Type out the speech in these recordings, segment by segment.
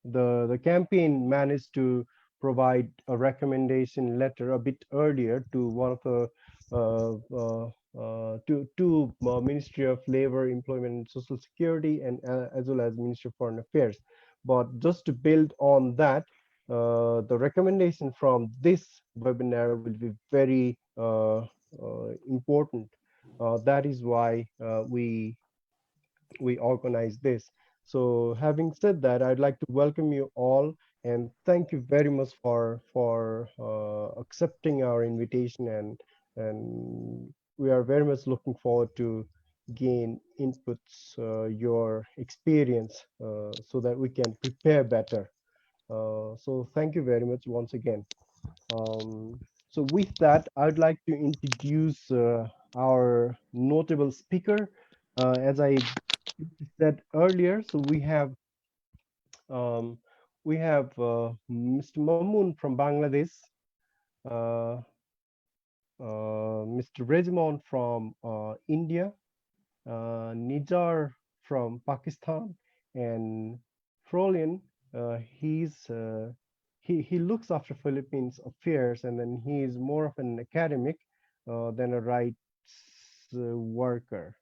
the campaign managed to provide a recommendation letter a bit earlier to one of the Ministry of Labor, Employment and Social Security, and as well as Ministry of Foreign Affairs. But just to build on that, the recommendation from this webinar will be very important. That is why we organize this. So having said that, I'd like to welcome you all and thank you very much for accepting our invitation, and we are very much looking forward to gain inputs, your experience, so that we can prepare better. So thank you very much once again. So with that, I'd like to introduce our notable speaker. As I said earlier, so um, we have Mr. Mamoon from Bangladesh, uh, Mr. Regimon from India, Nijar from Pakistan, and Frolian. He looks after Philippines affairs, and then he is more of an academic than a rights worker.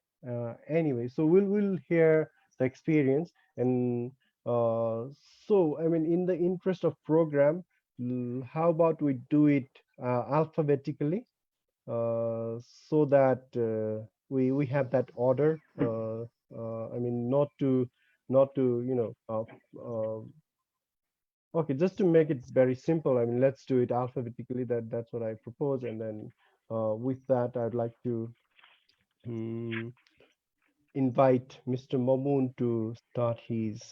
Anyway, so we'll hear the experience, and uh, so I mean, in the interest of program, how about we do it alphabetically, so that we have that order. I mean, not to okay, just to make it very simple. I mean, let's do it alphabetically. That's what I propose, and then with that, I'd like to mm, invite Mr. Mamoon to start his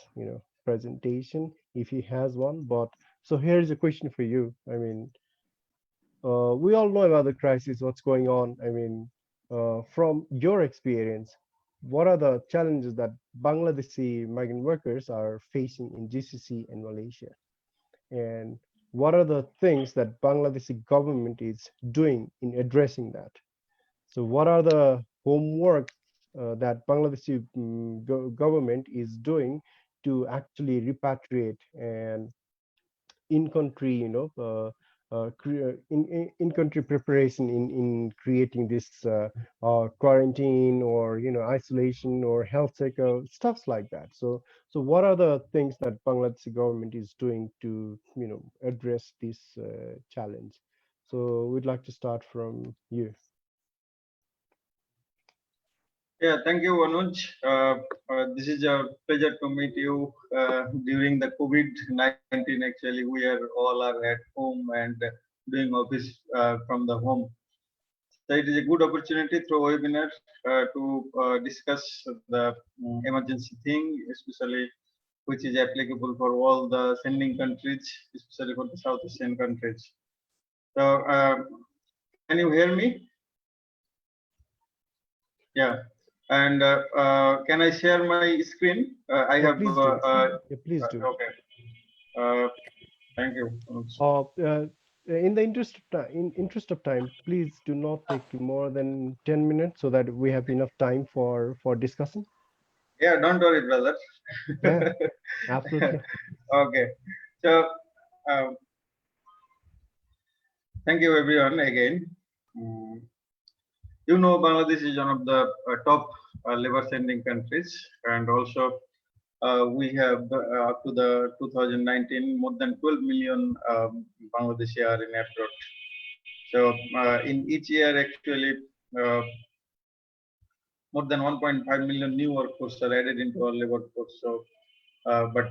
presentation if he has one. But so here's a question for you. I mean, we all know about the crisis, what's going on. I mean, from your experience, what are the challenges that Bangladeshi migrant workers are facing in GCC and Malaysia? And what are the things that Bangladeshi government is doing in addressing that? So what are the homework that Bangladeshi government is doing to actually repatriate and in-country, in-country preparation in creating this quarantine, or isolation, or health checker, stuffs like that. So what are the things that Bangladesh government is doing to address this challenge? So we'd like to start from you. Yeah, thank you, Anuj. This is a pleasure to meet you during the COVID-19. Actually, we are all at home and doing office from the home. So it is a good opportunity through webinar to discuss the emergency thing, especially which is applicable for all the sending countries, especially for the South Asian countries. So, can you hear me? Yeah. And can I share my screen? I have. Please do. Please do. Okay. Thank you. In the interest of time, please do not take more than 10 minutes, so that we have enough time for discussing. Yeah, don't worry, brother. Yeah, absolutely. Okay. So, thank you everyone again. You know, Bangladesh is one of the top labor sending countries, and also we have up to the 2019 more than 12 million Bangladeshi are in abroad. So in each year, actually, more than 1.5 million new workforce are added into our labor force. So, but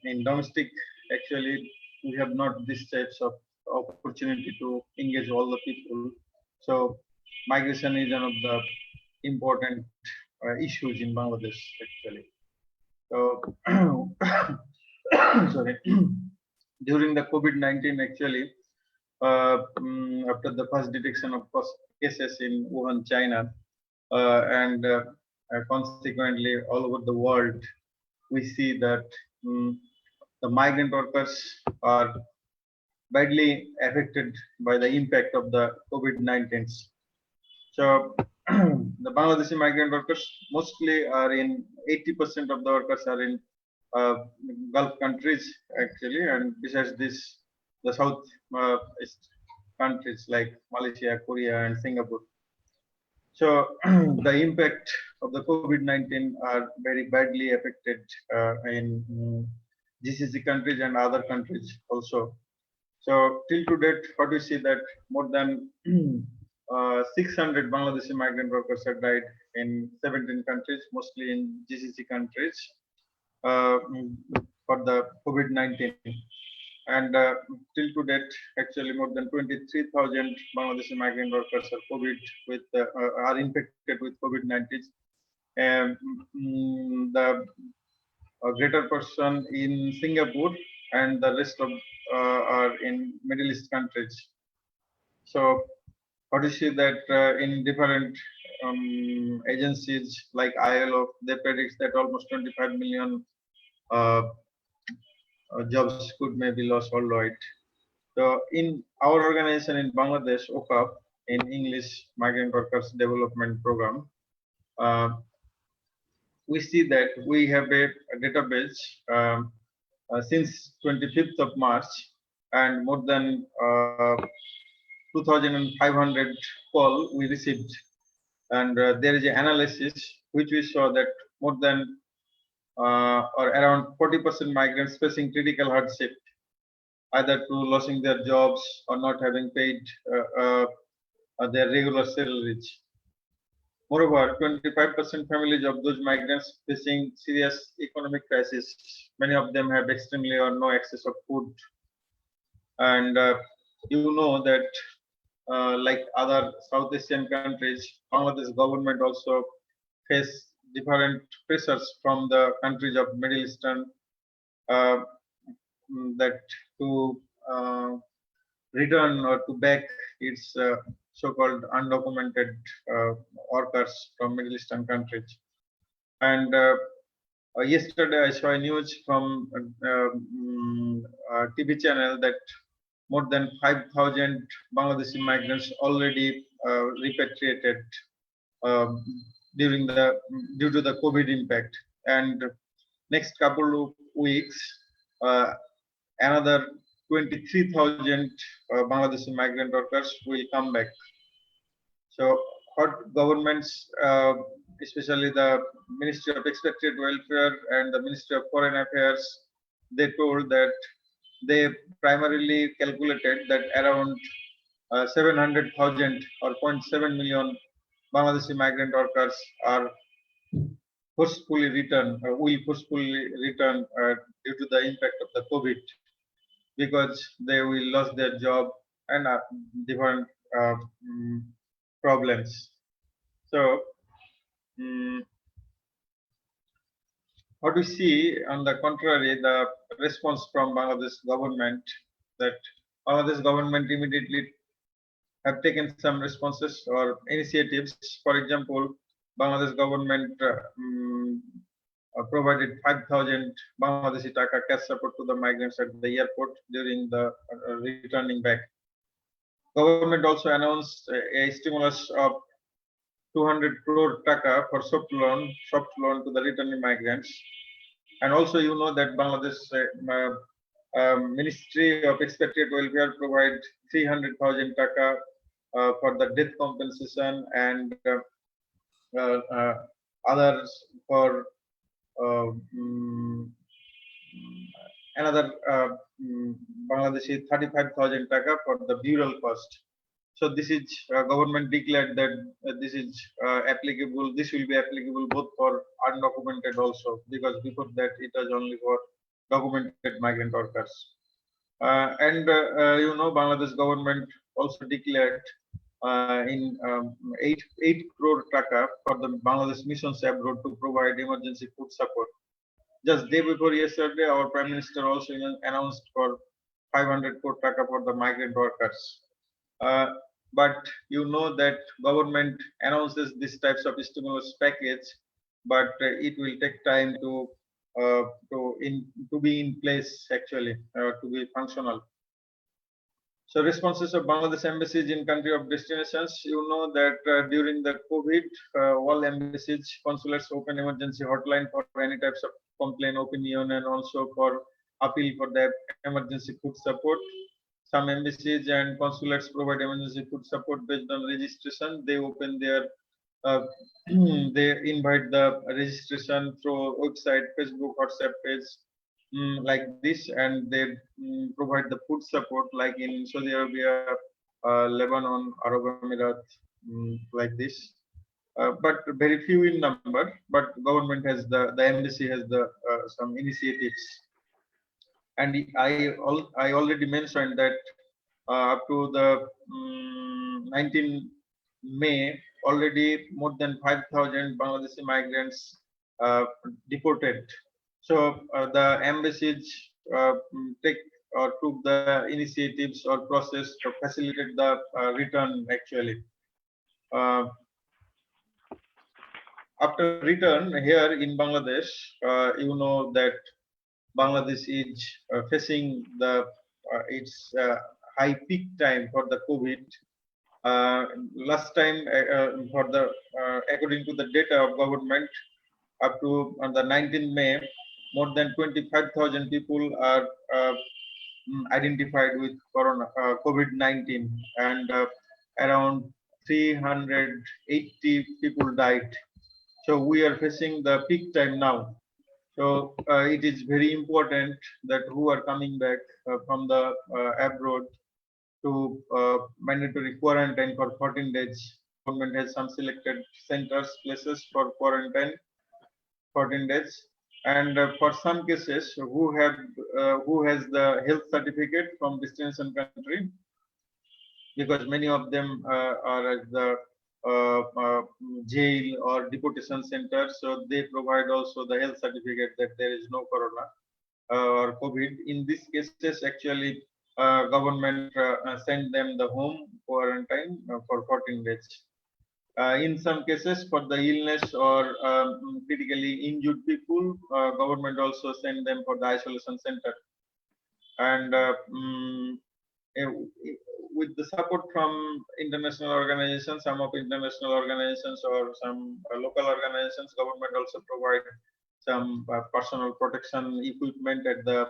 in domestic, actually, we have not this types of opportunity to engage all the people. So, migration is one of the important issues in Bangladesh, actually. So, sorry, during the COVID-19, actually, after the first detection of cases in Wuhan, China, and consequently all over the world, we see that the migrant workers are badly affected by the impact of the COVID-19. So the Bangladeshi migrant workers mostly are in 80% of the workers are in Gulf countries actually, and besides this, the South East countries like Malaysia, Korea, and Singapore. So the impact of the COVID-19 are very badly affected in GCC countries and other countries also. So till to date, what we see that more than 600 Bangladeshi migrant workers have died in 17 countries, mostly in GCC countries, for the COVID-19. And till to date, actually more than 23,000 Bangladeshi migrant workers are are infected with COVID-19. And the greater portion in Singapore, and the rest of are in Middle East countries. So what you see that in different agencies like ILO, they predict that almost 25 million uh, jobs could may be lost worldwide. So in our organization in Bangladesh, OCAP, in English Migrant Workers Development Program, uh, we see that we have a database since 25th of March, and more than 2,500 call we received, and there is an analysis which we saw that more than or around 40% migrants facing critical hardship, either to losing their jobs or not having paid their regular salaries. Moreover, 25% families of those migrants facing serious economic crisis. Many of them have extremely or no access of food. And you know that like other South Asian countries, Bangladesh government also face different pressures from the countries of Middle Eastern uh, that to return or to back its so-called undocumented workers from Middle Eastern countries. And yesterday I saw a news from a TV channel that more than 5,000 Bangladeshi migrants already repatriated um, due to the COVID impact. And next couple of weeks, uh, another 23,000 Bangladeshi migrant workers will come back. So what governments, especially the Ministry of Expatriate Welfare and the Ministry of Foreign Affairs, they told that they primarily calculated that around 700,000 or zero point 0.7 million Bangladeshi migrant workers are forcefully return, will forcefully return due to the impact of the COVID, because they will lose their job and different problems. So what we see, on the contrary, the response from Bangladesh government, that Bangladesh government immediately have taken some responses or initiatives. For example, Bangladesh government provided 5,000 Bangladeshi taka cash support to the migrants at the airport during the returning back. Government also announced a stimulus of 200 crore taka for soft loan to the returning migrants. And also, you know that Bangladesh Ministry of Expatriate Welfare provide 300,000 taka for the death compensation, and others for another Bangladeshi 35,000 taka for the burial cost. So this is government declared that this is applicable. This will be applicable both for undocumented also, because before that it was only for documented migrant workers. And you know, Bangladesh government also declared in 8 crore taka for the Bangladesh missions abroad to provide emergency food support. Just day before yesterday, our Prime Minister also announced for 500 crore taka for the migrant workers. But you know that government announces these types of stimulus package, but it will take time to be in place actually, to be functional. So responses of Bangladesh embassies in country of destinations, you know that during the COVID, all embassies, consulates open emergency hotline for any types of complaint, opinion, and also for appeal for the emergency food support. Some embassies and consulates provide emergency food support based on registration. They open their uh, they invite the registration through website, Facebook, WhatsApp page, like this, and they provide the food support like in Saudi Arabia, Lebanon, Arab Emirates, like this. But very few in number. But government has the embassy has the some initiatives, and I already mentioned that up to the 19 May, already more than 5,000 Bangladeshi migrants deported. So the embassies take or took the initiatives or process to facilitate the return actually. Uh, After return here in Bangladesh, you know that Bangladesh is facing the its high peak time for the COVID. Last time, for the according to the data of government, up to on the 19th May, more than 25,000 people are identified with corona COVID-19, and around 380 people died. So we are facing the peak time now. So it is very important that who are coming back from the abroad to mandatory quarantine for 14 days. Government has some selected centers, places for quarantine 14 days. And for some cases, who has the health certificate from destination country, because many of them are at the jail or deportation center, so they provide also the health certificate that there is no corona or COVID. In these cases, actually, government send them the home quarantine for 14 days. In some cases, for the illness or critically injured people, government also send them for the isolation center. And eh, with the support from international organizations, some of international organizations or some local organizations, government also provide some personal protection equipment at the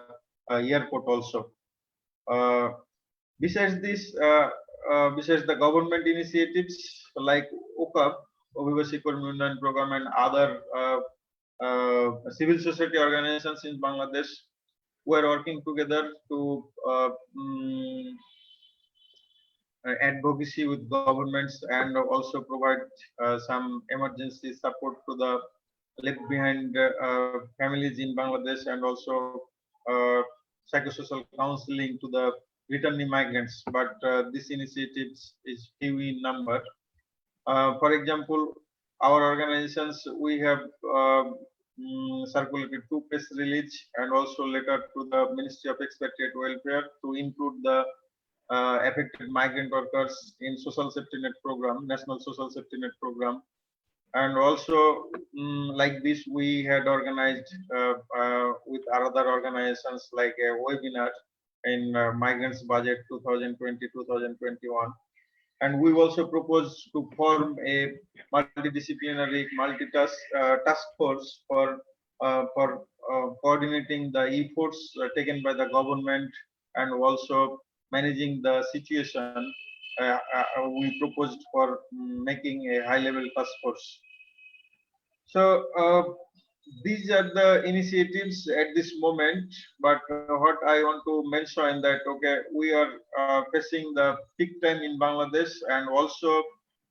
airport also. Uh, besides this, besides the government initiatives like OCAP, Obivasi Karmi Unnayan Program, and other civil society organizations in Bangladesh, we are working together to advocacy with governments and also provide some emergency support to the left behind families in Bangladesh, and also psychosocial counseling to the returning migrants. But this initiatives is few in number. For example, our organizations, we have circulated 2 press release and also letter to the Ministry of Expatriate Welfare to include the affected migrant workers in social safety net program, national social safety net program. And also, like this, we had organized with other organizations like a webinar in Migrants Budget 2020-2021. And we also propose to form a multidisciplinary, task force for coordinating the efforts taken by the government and also managing the situation. We proposed for making a high-level task force. So these are the initiatives at this moment. But what I want to mention that okay, we are facing the peak time in Bangladesh, and also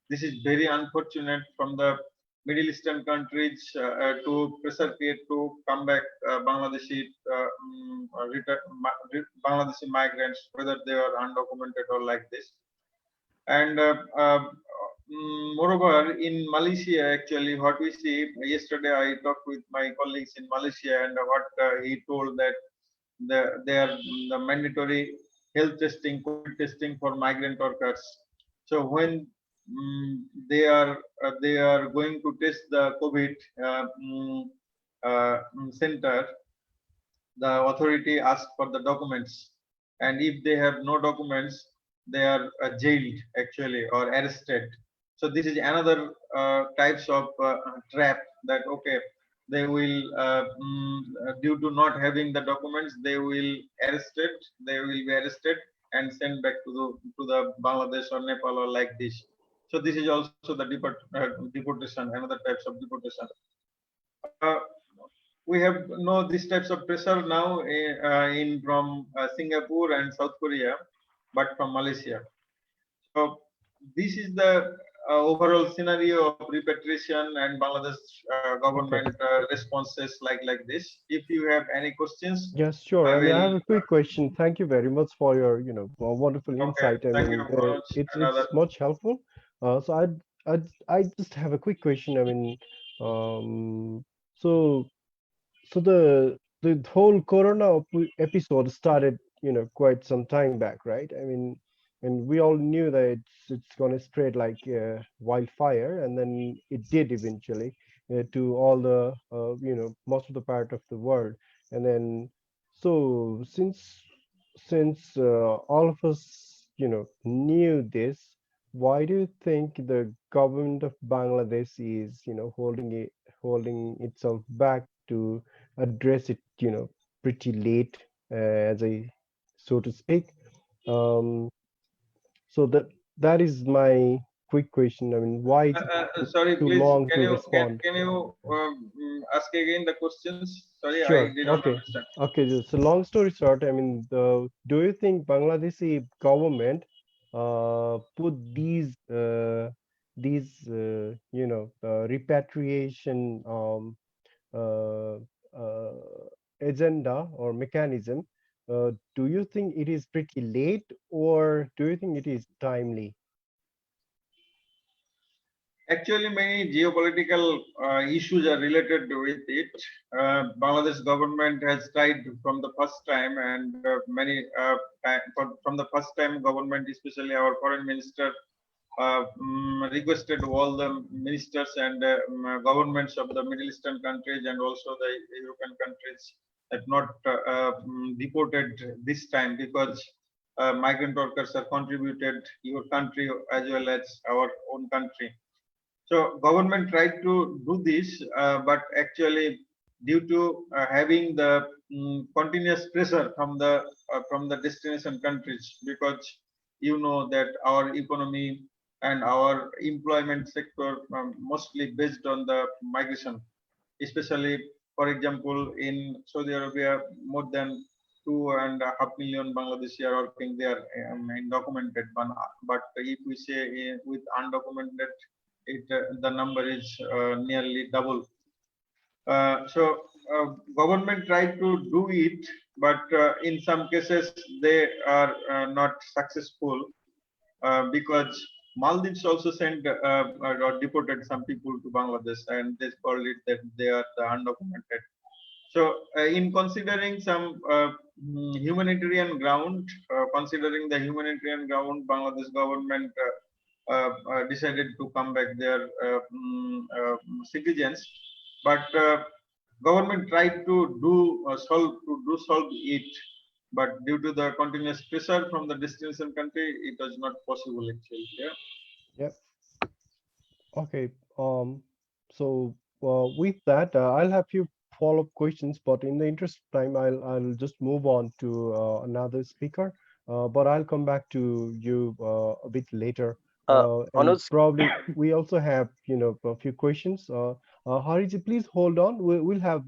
this is very unfortunate from the Middle Eastern countries to pressure create to come back Bangladeshi Bangladeshi migrants, whether they are undocumented or like this. And moreover, in Malaysia, actually, what we see yesterday, I talked with my colleagues in Malaysia, and what he told that the mandatory health testing, COVID testing for migrant workers. So when they are going to test the COVID center, the authority asks for the documents, and if they have no documents, they are jailed actually or arrested. So this is another types of trap that okay, they will, due to not having the documents, they will be arrested and sent back to the Bangladesh or Nepal or like this. So this is also the deportation, another types of deportation. Uh, we have these types of pressure now in from Singapore and South Korea, but from Malaysia. So this is the overall scenario of repatriation and Bangladesh Okay. government responses like this. If you have any questions, Yes, I sure. I mean, I will. have a quick question. Thank you very much for your, wonderful Okay, insight. I thank you, mean, Manoj. it's Another. much helpful. So I just have a quick question. I mean, um, so so the whole Corona episode started, quite some time back, right? I mean, and we all knew that it's going to spread like wildfire, and then it did eventually to all the most of the part of the world, and then so since all of us knew this, why do you think the government of Bangladesh is holding itself back to address it, pretty late, as I so to speak. Um, so that is my quick question. I mean, why it's Sorry, too please. long Can to you respond? ask again the questions? Sorry, I Sure. didn't Okay. understand. Okay. So long story short, I mean, do you think Bangladeshi government put these repatriation uh, uh, agenda or mechanism, do you think it is pretty late or do you think it is timely? Actually, many geopolitical issues are related with it. Bangladesh government has tried from the first time, and from the first time, government, especially our foreign minister, requested all the ministers and governments of the Middle Eastern countries and also the European countries that not deported this time because migrant workers are contributed your country as well as our own country. So government tried to do this, but actually due to having the continuous pressure from the destination countries, because you know that our economy and our employment sector mostly based on the migration, especially for example in Saudi Arabia, more than 2.5 million Bangladeshi are working there in documented, but if we say with undocumented the number is nearly double. So government tried to do it, but in some cases they are not successful because Maldives also sent or deported some people to Bangladesh, and they called it that they are the undocumented. So, in considering some humanitarian ground, Bangladesh government decided to come back their citizens, but government tried to solve it, but due to the continuous pressure from the destination country, it was not possible actually. Yeah. Yep. Okay. So with that, I'll have few follow-up questions, but in the interest of time, I'll just move on to another speaker. But I'll come back to you a bit later. And Anuj, probably we also have, a few questions. Hariji, please hold on. We'll have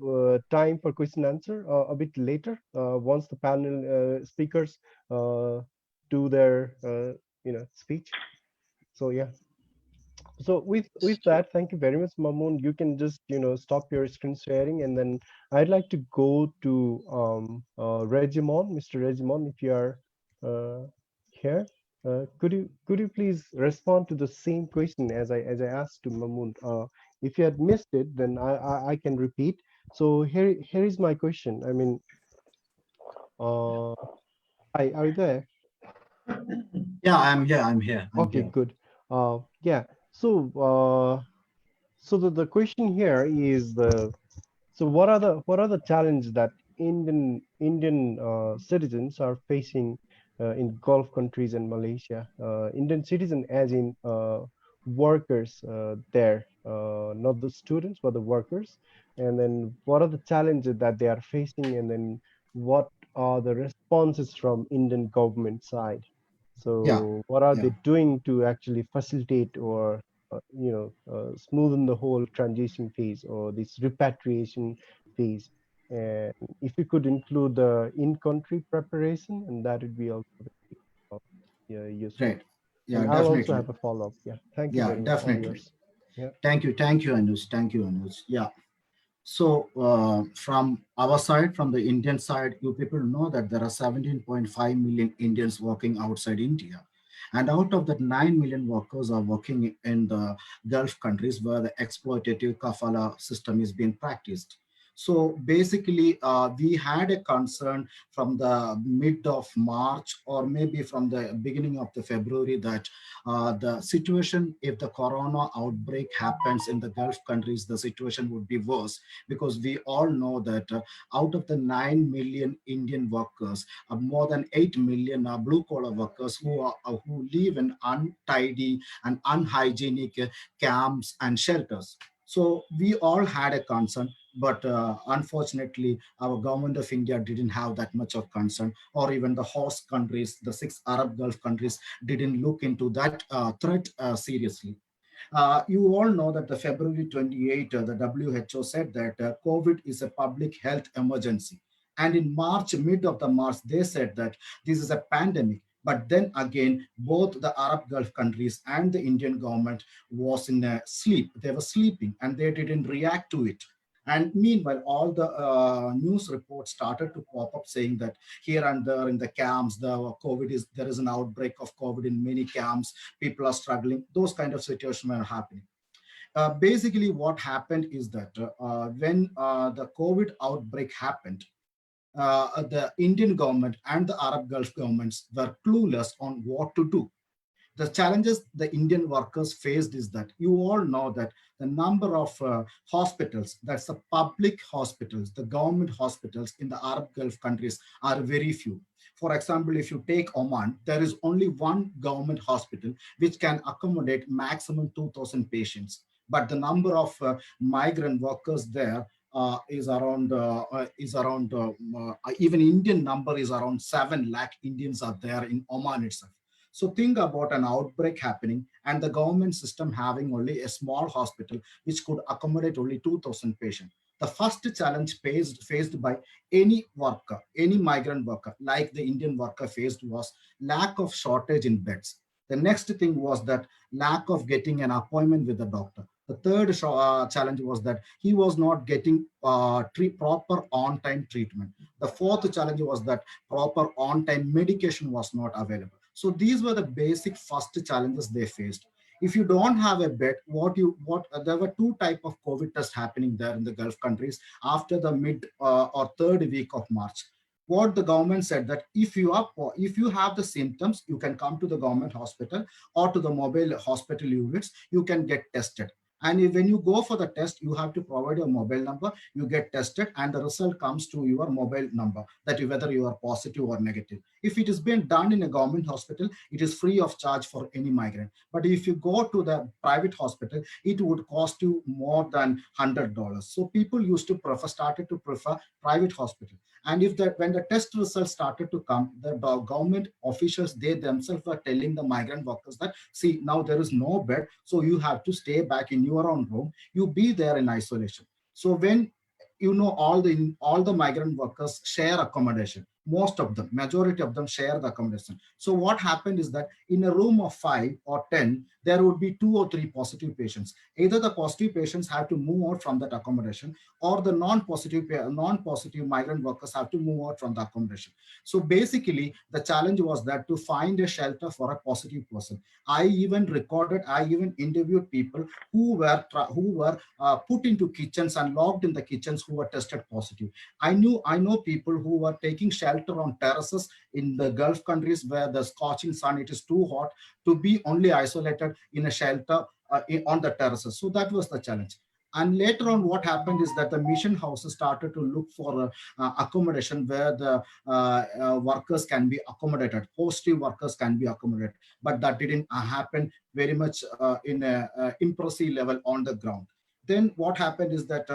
time for question answer a bit later once the panel speakers uh, do their, speech. So yeah. So with that, thank you very much, Mamoon. You can just stop your screen sharing, and then I'd like to go to Regimon, Mr. Regimon, if you are uh, here. Could you please respond to the same question as I asked to Mamoon? If you had missed it, then I can repeat. So here is my question. I mean, uh, hi, are you there? Yeah, I'm here. I'm here. I'm Okay, here. good. Yeah. So the question here is so what are the challenges that Indian citizens are facing in Gulf countries and Malaysia? Indian citizen as in workers there, not the students but the workers. and then what are the challenges that they are facing, and then what are the responses from Indian government side. Yeah, So what are yeah, they doing to actually facilitate or smoothen the whole transition phase or this repatriation phase. And if you could include the in-country preparation, and that would be also uh, yeah, useful. great. And Yeah, I'll also definitely. have a follow-up. Yeah, thank you Yeah, very much. All definitely. yours. Yeah. Thank you, Anuj. Thank you, Anuj. Yeah. So from our side, from the Indian side, you people know that there are 17.5 million Indians working outside India. And out of that, 9 million workers are working in the Gulf countries where the exploitative kafala system is being practiced. So basically, we had a concern from the mid of March or maybe from the beginning of the February that the situation, if the corona outbreak happens in the Gulf countries, the situation would be worse because we all know that out of the 9 million Indian workers, more than 8 million are blue collar workers who live in untidy and unhygienic camps and shelters. So we all had a concern, but unfortunately, our government of India didn't have that much of concern, or even the host countries, the 6 Arab Gulf countries, didn't look into that threat seriously. You all know that the February 28, the WHO said that COVID is a public health emergency. And in March, mid of the March, they said that this is a pandemic. But then again, both the Arab Gulf countries and the Indian government was in a sleep. They were sleeping and they didn't react to it. And meanwhile, all the news reports started to pop up saying that here and there in the camps, there is an outbreak of COVID in many camps, people are struggling, those kind of situations were happening. Basically what happened is that when the COVID outbreak happened, the Indian government and the Arab Gulf governments were clueless on what to do. The challenges the Indian workers faced is that you all know that the number of hospitals, that's the public hospitals, the government hospitals in the Arab Gulf countries are very few. For example, if you take Oman, there is only one government hospital which can accommodate maximum 2,000 patients. But the number of migrant workers there even Indian number is around 7 lakh Indians are there in Oman itself. So think about an outbreak happening and the government system having only a small hospital which could accommodate only 2,000 patients. The first challenge faced by any worker, any migrant worker, like the Indian worker faced was lack of shortage in beds. The next thing was that lack of getting an appointment with the doctor. The third challenge was that he was not getting proper on-time treatment. The fourth challenge was that proper on-time medication was not available. So these were the basic first challenges they faced. If you don't have a bed, there were two type of COVID tests happening there in the Gulf countries after the mid or third week of March. What the government said that if you have the symptoms, you can come to the government hospital or to the mobile hospital units, you can get tested. And when you go for the test, you have to provide your mobile number, you get tested, and the result comes to your mobile number that whether you are positive or negative. If it is being done in a government hospital, it is free of charge for any migrant. But if you go to the private hospital, it would cost you more than $100. So people started to prefer private hospital. And if that when the test results started to come, the government officials, they themselves were telling the migrant workers that, see, now there is no bed, so you have to stay back in your own room. You be there in isolation. So when all the migrant workers share accommodation, most of them, majority of them share the accommodation. So what happened is that in a room of 5 or 10, there would be 2 or 3 positive patients. Either the positive patients have to move out from that accommodation, or the non-positive migrant workers have to move out from the accommodation. So basically the challenge was that to find a shelter for a positive person. I even interviewed people who were put into kitchens and locked in the kitchens who were tested positive. I know people who were taking shelter on terraces in the Gulf countries where the scorching sun, it is too hot to be only isolated in a shelter on the terraces. So that was the challenge. And later on, what happened is that the mission houses started to look for accommodation where the workers can be accommodated, hostel workers can be accommodated. But that didn't happen very much in a impressive level on the ground. Then what happened is that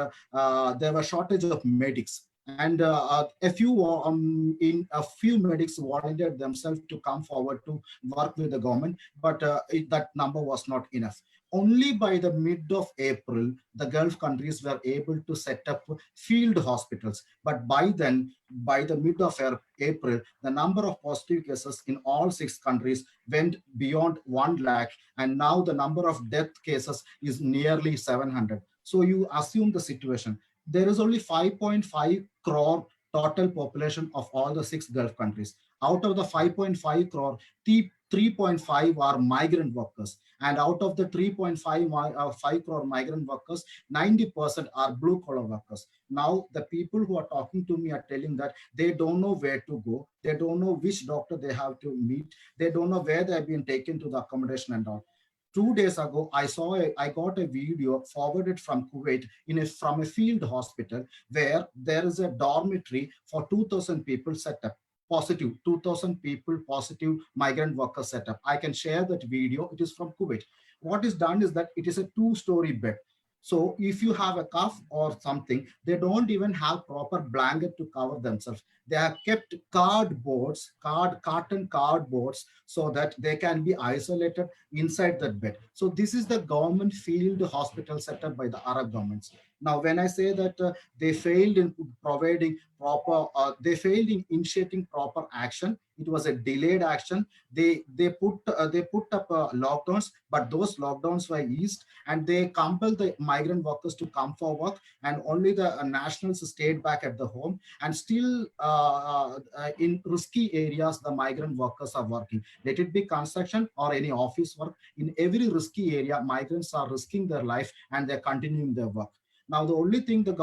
there was shortage of medics, and a few medics volunteered themselves to come forward to work with the government, but that number was not enough. Only by the mid of April, the Gulf countries were able to set up field hospitals. But by then, by the mid of April, the number of positive cases in all six countries went beyond 1 lakh, and now the number of death cases is nearly 700. So you assume the situation. There is only 5.5 crore total population of all the six Gulf countries. Out of the 5.5 crore, 3.5 are migrant workers. And out of the 3.5 crore migrant workers, 90% are blue collar workers. Now, the people who are talking to me are telling that they don't know where to go. They don't know which doctor they have to meet. They don't know where they've been taken to the accommodation and all. 2 days ago, I got a video forwarded from Kuwait from a field hospital where there is a dormitory for 2,000 people set up. Positive 2,000 people positive migrant worker setup. I can share that video. It is from Kuwait. What is done is that it is a 2-story bed. So if you have a cough or something, they don't even have proper blanket to cover themselves. They have kept carton cardboards, so that they can be isolated inside that bed. So this is the government field hospital set up by the Arab governments. Now, when I say that they failed in providing they failed in initiating proper action. It was a delayed action. They put up lockdowns, but those lockdowns were eased, and they compelled the migrant workers to come for work, and only the nationals stayed back at the home. And still, in risky areas, the migrant workers are working. Let it be construction or any office work. In every risky area, migrants are risking their life and they're continuing their work. Now, the only thing the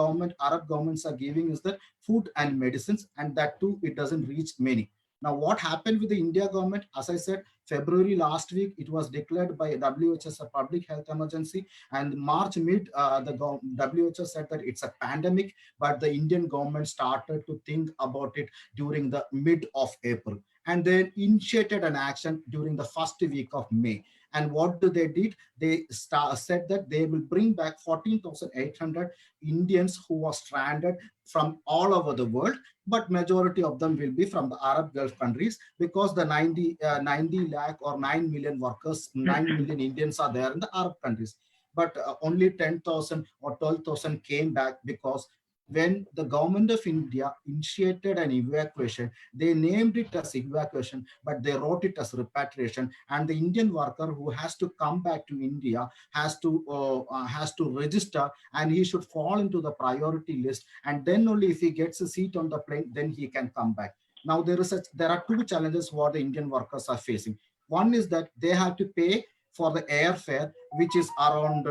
Arab governments are giving is that food and medicines, and that too, it doesn't reach many. Now, what happened with the India government? As I said, February last week, it was declared by WHO as a public health emergency. And March mid, the WHO said that it's a pandemic, but the Indian government started to think about it during the mid of April, and then initiated an action during the first week of May. And what they did? They said that they will bring back 14,800 Indians who were stranded from all over the world, but majority of them will be from the Arab Gulf countries, because the 90 lakh or 9 million workers, 9 million Indians are there in the Arab countries. But only 10,000 or 12,000 came back, because when the government of India initiated an evacuation, they named it as evacuation, but they wrote it as repatriation. And the Indian worker who has to come back to India has to register, and he should fall into the priority list. And then only if he gets a seat on the plane, then he can come back. Now, there are two challenges what the Indian workers are facing. One is that they have to pay for the airfare, which is around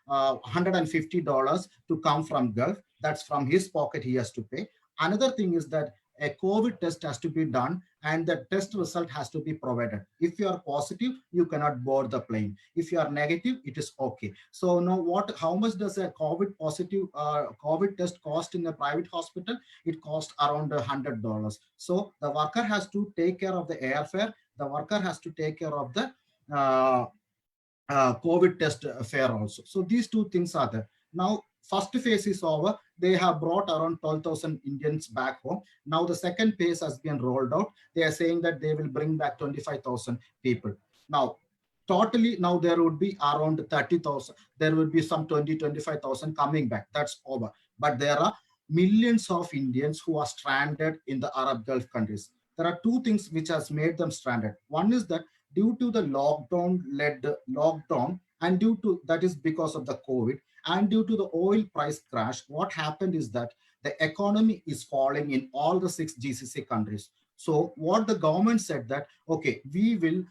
$150 to come from Gulf. That's from his pocket he has to pay. Another thing is that a COVID test has to be done, and the test result has to be provided. If you are positive, you cannot board the plane. If you are negative, it is okay. So now, how much does a COVID test cost in a private hospital? It costs around $100. So the worker has to take care of the airfare. The worker has to take care of the uh, COVID test fare also. So these two things are there. Now, first phase is over. They have brought around 12,000 Indians back home. Now the second phase has been rolled out. They are saying that they will bring back 25,000 people. Now, totally, now there would be around 30,000. There will be some 25,000 coming back. That's over. But there are millions of Indians who are stranded in the Arab Gulf countries. There are two things which has made them stranded. One is that due to the lockdown, and due to that is because of the COVID, and due to the oil price crash, what happened is that the economy is falling in all the six GCC countries. So what the government said that, okay, we will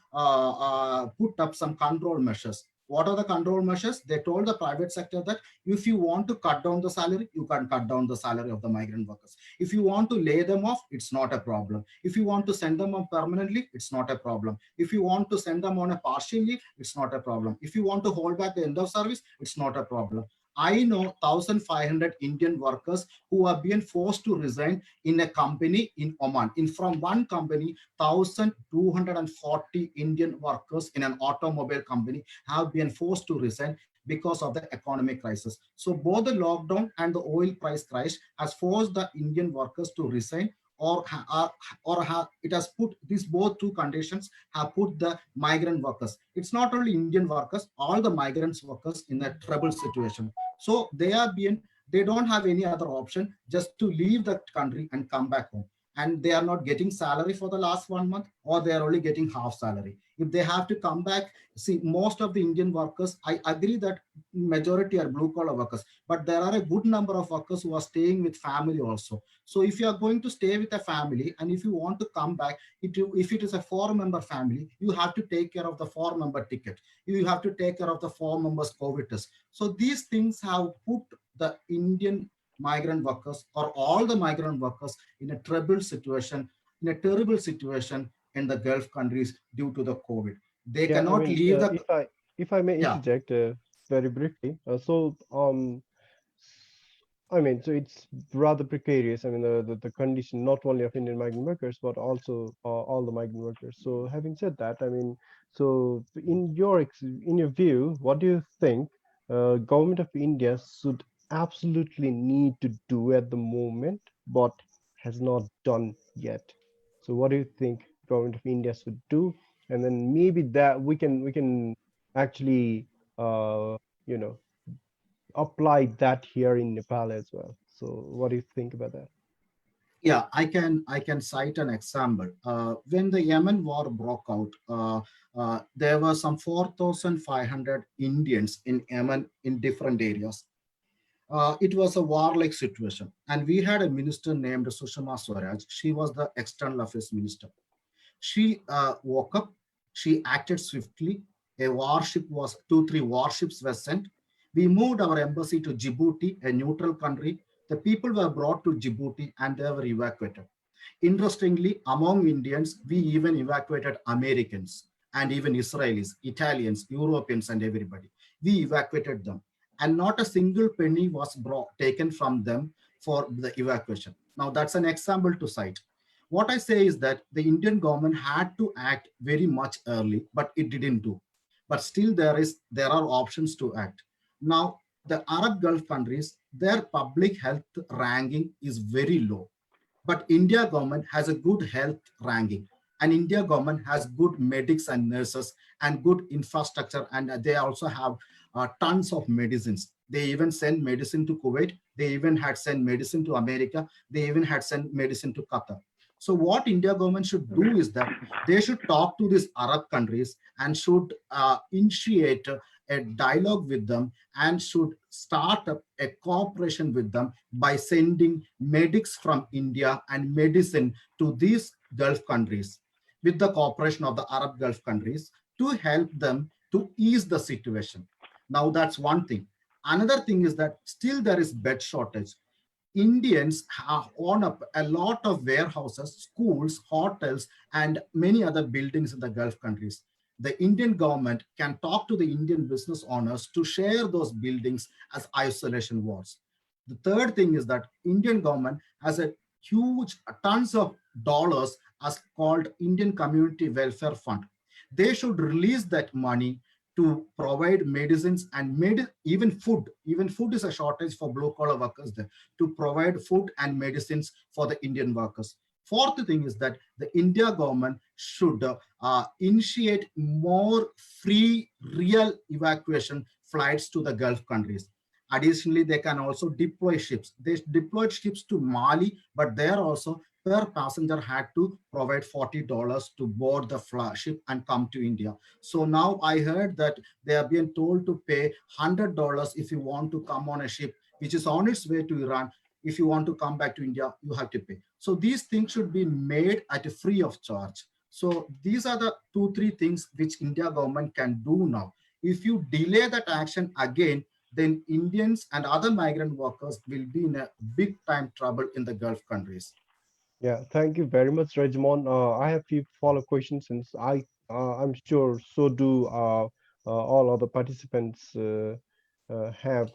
put up some control measures. What are the control measures? They told the private sector that if you want to cut down the salary, you can cut down the salary of the migrant workers. If you want to lay them off, it's not a problem. If you want to send them on permanently, it's not a problem. If you want to send them on a partial leave, it's not a problem. If you want to hold back the end of service, it's not a problem. I know 1,500 Indian workers who are being forced to resign in a company in Oman. From one company, 1,240 Indian workers in an automobile company have been forced to resign because of the economic crisis. So both the lockdown and the oil price crash has forced the Indian workers to resign, it has put these both two conditions have put the migrant workers. It's not only Indian workers, all the migrants workers in a trouble situation. So they don't have any other option just to leave the country and come back home. And they are not getting salary for the last 1 month, or they are only getting half salary. If they have to come back, see, most of the Indian workers, I agree that majority are blue collar workers, but there are a good number of workers who are staying with family also. So if you are going to stay with a family and if you want to come back, if it is a 4-member family, you have to take care of the 4-member ticket. You have to take care of the 4 members COVID test. So these things have put the Indian migrant workers or all the migrant workers in a in a terrible situation in the Gulf countries due to the COVID. They Yeah, I cannot mean, leave the, if I may yeah, interject very briefly. I mean, so it's rather precarious. I mean, the condition not only of Indian migrant workers, but also all the migrant workers. So having said that, I mean, so in your view, what do you think government of India should absolutely need to do at the moment, but has not done yet? So what do you think government of India should do? And then maybe that we can actually you know apply that here in Nepal as well. So what do you think about that? yeah, I can cite an example. When the Yemen war broke out, there were some 4,500 Indians in Yemen in different areas. It was a warlike situation, and we had a minister named Sushma Swaraj. She was the external affairs minister. She woke up, she acted swiftly. A warship was 2, 3 warships were sent. We moved our embassy to Djibouti, a neutral country. The people were brought to Djibouti and they were evacuated. Interestingly, among Indians, we even evacuated Americans and even Israelis, Italians, Europeans, and everybody. We evacuated them. And not a single penny was taken from them for the evacuation. Now, that's an example to cite. What I say is that the Indian government had to act very much early, but it didn't do. But still, there are options to act. Now, the Arab Gulf countries, their public health ranking is very low, but India government has a good health ranking, and India government has good medics and nurses and good infrastructure, and they also have tons of medicines. They even send medicine to Kuwait. They even had sent medicine to America. They even had sent medicine to Qatar. So what India government should do is that they should talk to these Arab countries and should initiate a dialogue with them and should start up a cooperation with them by sending medics from India and medicine to these Gulf countries with the cooperation of the Arab Gulf countries to help them to ease the situation. Now that's one thing. Another thing is that still there is bed shortage. Indians have owned up a lot of warehouses, schools, hotels, and many other buildings in the Gulf countries. The Indian government can talk to the Indian business owners to share those buildings as isolation wards. The third thing is that Indian government has a huge tons of dollars as called Indian Community Welfare Fund. They should release that money to provide medicines and even food. Even food is a shortage for blue collar workers there, to provide food and medicines for the Indian workers. Fourth thing is that the India government should initiate more free real evacuation flights to the Gulf countries. Additionally, they can also deploy ships. They deployed ships to Mali, but there also per passenger had to provide $40 to board the ship and come to India. So now I heard that they are being told to pay $100 if you want to come on a ship which is on its way to Iran. If you want to come back to India, you have to pay. So these things should be made at a free of charge. So these are the 2, 3 things which India government can do now. If you delay that action again, then Indians and other migrant workers will be in a big time trouble in the Gulf countries. Yeah, thank you very much, Regimon. I have few follow questions since I'm sure so do all other participants have.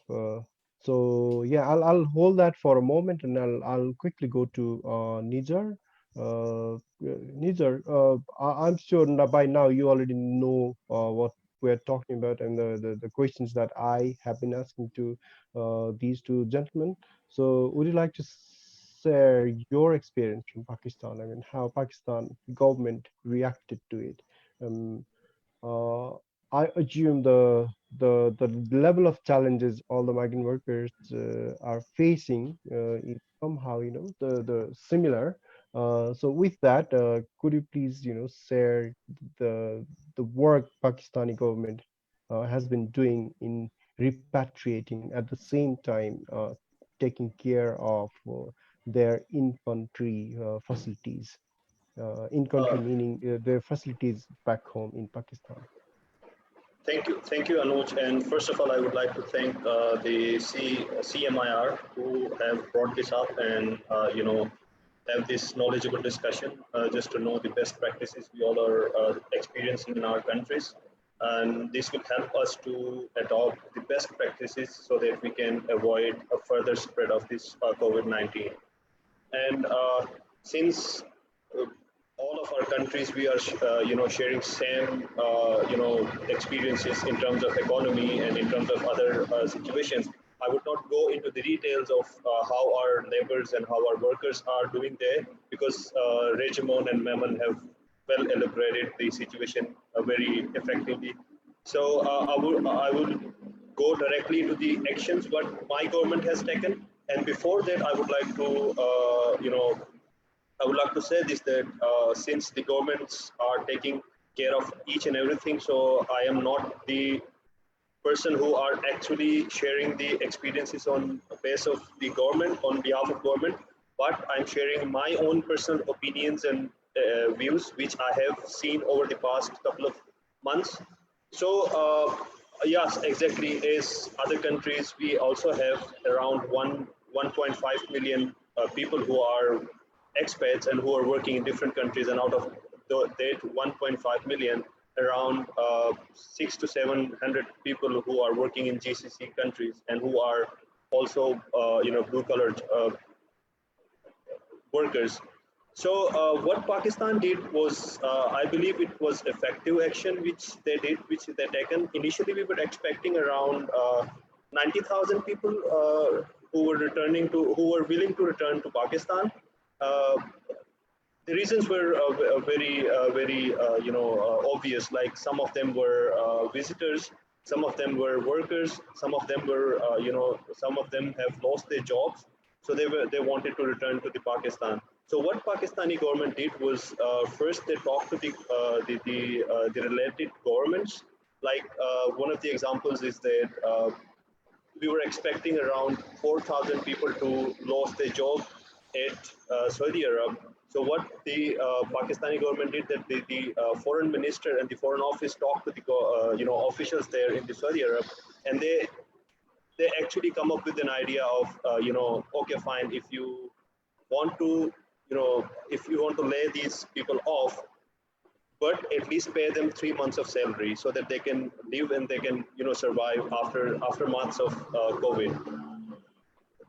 So yeah, I'll hold that for a moment and I'll quickly go to Nizar. Nizar, I'm sure by now you already know we're talking about and the questions that I have been asking to these two gentlemen. So would you like to share your experience from Pakistan? I mean, how Pakistan government reacted to it? Um, uh, I assume the level of challenges all the migrant workers are facing is somehow, the similar. So with that, could you please, share the the work Pakistani government has been doing in repatriating at the same time taking care of their in-country facilities. In-country Uh, meaning their facilities back home in Pakistan. Thank you, Anuj. And first of all, I would like to thank the CMIR who have brought this up and have this knowledgeable discussion just to know the best practices we all are experiencing in our countries. And this will help us to adopt the best practices so that we can avoid a further spread of this COVID-19. And since uh, all of our countries we are sharing same experiences in terms of economy and in terms of other situations, I would not go into the details of how our neighbors and how our workers are doing there, because Regimon and Memon have well elaborated the situation very effectively. So I will go directly to the actions what my government has taken. And before that, I would like to I would like to say this, that since the governments are taking care of each and everything, so I am not the person who are actually sharing the experiences on base of the government, on behalf of government, but I'm sharing my own personal opinions and views, which I have seen over the past couple of months. So, yes, exactly. As other countries, we also have around 1.5 million people who are expats and who are working in different countries, and out of that 1.5 million, around 6 to 700 people who are working in GCC countries and who are also blue colored workers. So what Pakistan did was, I believe it was effective action which they did, which they taken. Initially, we were expecting around 90,000 people who were willing to return to Pakistan. Uh, the reasons were very obvious. Like some of them were visitors, some of them were workers, some of them were some of them have lost their jobs, so they wanted to return to the Pakistan. So what Pakistani government did was, first they talked to the related governments. Like one of the examples is that we were expecting around 4,000 people to lose their job at Saudi Arab. So what the Pakistani government did, that the foreign minister and the foreign office talked to the officials there in the Saudi Arab, and they actually come up with an idea of okay, fine, if you want to if you want to lay these people off, but at least pay them 3 months of salary so that they can live and they can survive after months of COVID.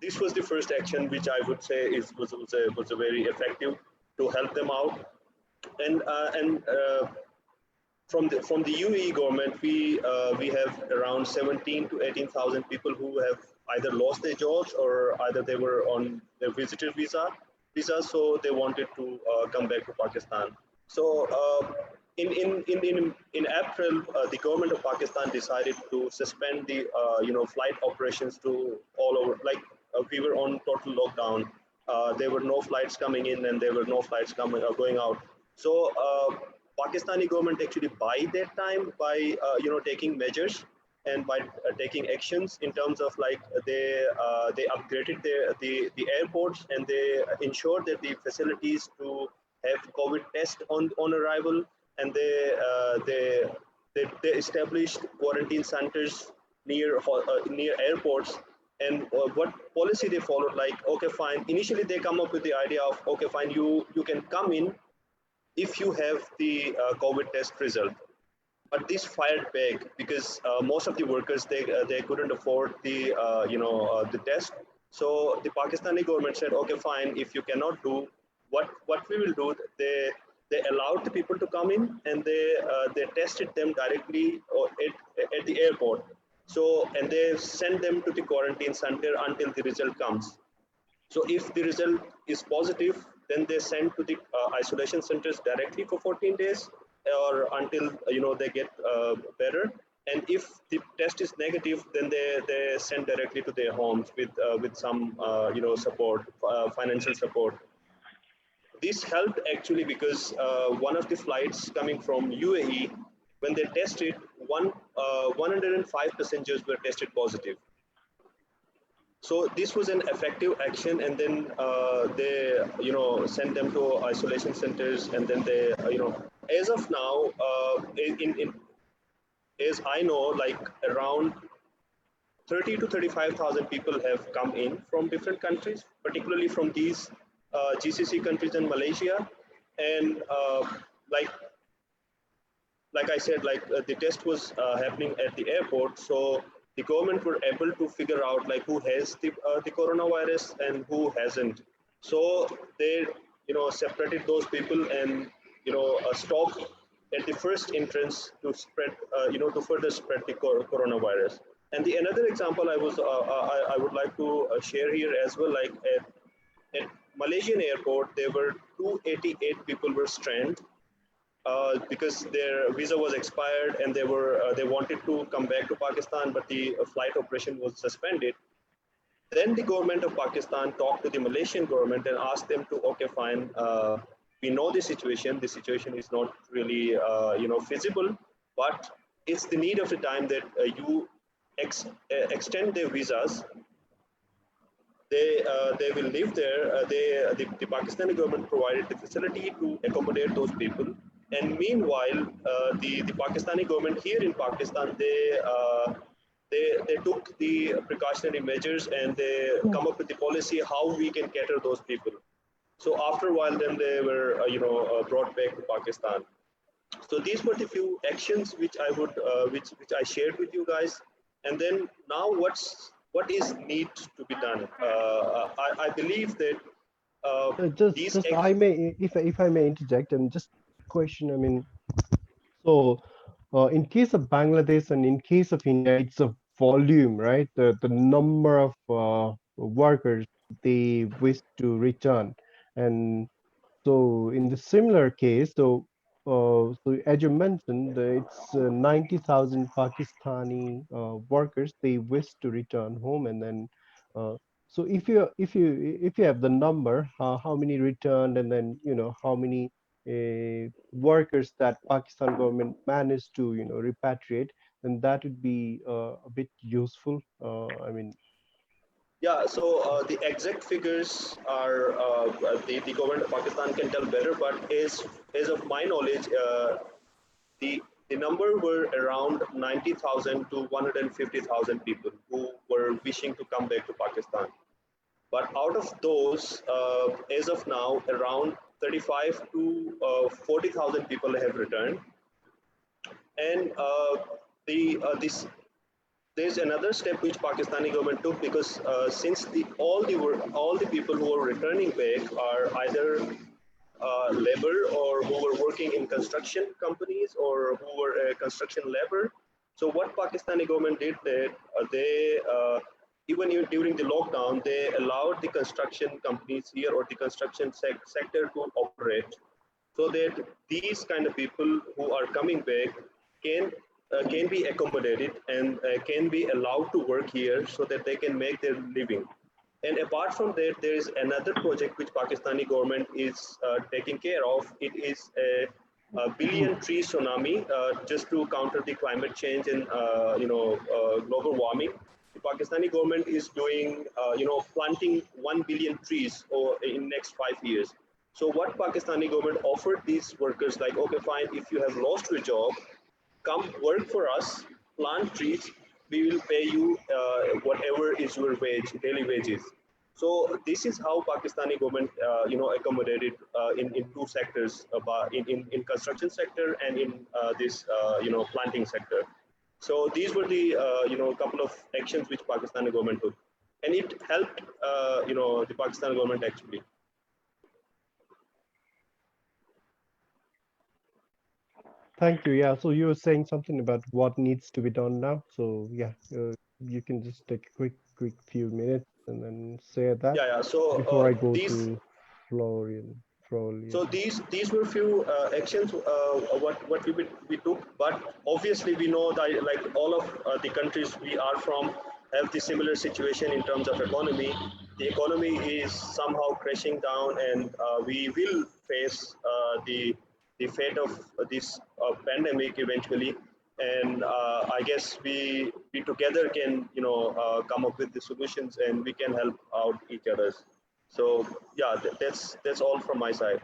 This was the first action which I would say was a very effective to help them out. And from the UAE government, we have around 17 to 18,000 people who have either lost their jobs or either they were on their visitor visa, so they wanted to come back to Pakistan. So in April, the government of Pakistan decided to suspend the flight operations to all over. Like we were on total lockdown. There were no flights coming in and there were no flights coming going out. So Pakistani government actually by that time, by taking measures and by taking actions in terms of like they upgraded the airports, and they ensured that the facilities to have COVID test on arrival, and they established quarantine centers near airports. And what policy they followed, like okay fine, initially they come up with the idea of okay fine, you can come in if you have the COVID test result. But this fired back because most of the workers, they couldn't afford the test. So the Pakistani government said, okay, fine. If you cannot do what we will do, they allowed the people to come in, and they tested them directly at the airport. So, and they send them to the quarantine center until the result comes. So if the result is positive, then they send to the isolation centers directly for 14 days or until they get better. And if the test is negative, then they send directly to their homes with some support, financial support. This helped actually because one of the flights coming from UAE, when they tested, 105 passengers were tested positive. So this was an effective action, and then they, sent them to isolation centers, and then they, as of now, as I know, like around 30 to 35,000 people have come in from different countries, particularly from these GCC countries and Malaysia, and like I said, the test was happening at the airport, so the government were able to figure out like who has the coronavirus and who hasn't. So they, separated those people and stopped at the first entrance to spread, to further spread the coronavirus. And the another example I would like to share here as well, like at Malaysian airport, there were 288 people were stranded because their visa was expired and they wanted to come back to Pakistan, but the flight operation was suspended. Then the government of Pakistan talked to the Malaysian government and asked them to, okay, fine, we know the situation. The situation is not really, feasible, but it's the need of the time that you extend their visas. They will live there. The Pakistani government provided the facility to accommodate those people. And meanwhile, the Pakistani government here in Pakistan, they took the precautionary measures and they come up with the policy how we can cater those people. So after a while, then they were brought back to Pakistan. So these were the few actions which I would which I shared with you guys. And then now what is need to be done? I believe that these just I may, if I may interject, and just question. I mean, so in case of Bangladesh and in case of India, it's a volume, right? The number of workers they wish to return, and so in the similar case, so as you mentioned, it's 90,000 Pakistani workers they wish to return home, and then uh, so if you have the number, how many returned, and then how many workers that Pakistan government managed to repatriate, then that would be a bit useful. I mean, yeah, so the exact figures are the government of Pakistan can tell better, but as of my knowledge, the the number were around 90,000 to 150,000 people who were wishing to come back to Pakistan. But out of those, as of now, around 35 to 40,000 people have returned. And this there's another step which Pakistani government took because since all the people who are returning back are either labor or who were working in construction companies or who were a construction labor. So what Pakistani government did that they even during the lockdown they allowed the construction companies here or the construction sector to operate so that these kind of people who are coming back can be accommodated and can be allowed to work here so that they can make their living. And apart from that, there is another project which Pakistani government is taking care of. It is a billion tree tsunami just to counter the climate change and global warming. The Pakistani government is doing planting 1 billion trees in next 5 years. So what Pakistani government offered these workers like, okay, fine, if you have lost your job, come work for us, plant trees, we will pay you whatever is your daily wages. So this is how Pakistani government, accommodated in two sectors, in construction sector and in this, planting sector. So these were the, couple of actions which Pakistani government took, and it helped, the Pakistani government actually. Thank you. Yeah. So you were saying something about what needs to be done now. So yeah, you can just take a quick few minutes and then say that Yeah, yeah. before I go These to Florian. So Florian. these were few actions what we took, but obviously we know that like all of the countries we are from have the similar situation in terms of economy. The economy is somehow crashing down, and we will face the fate of this pandemic eventually. And I guess we together can come up with the solutions, and we can help out each others. So yeah, that's all from my side.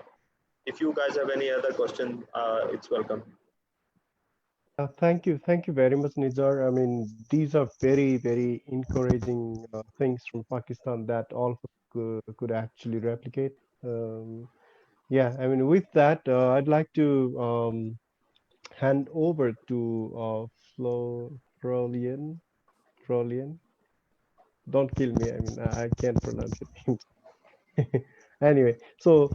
If you guys have any other question, it's welcome. Thank you very much, Nizar. I mean, these are very encouraging things from Pakistan that all of us could actually replicate. Yeah, I mean, with that, I'd like to hand over to Florian. Florian. Don't kill me. I mean, I can't pronounce your name. Anyway, so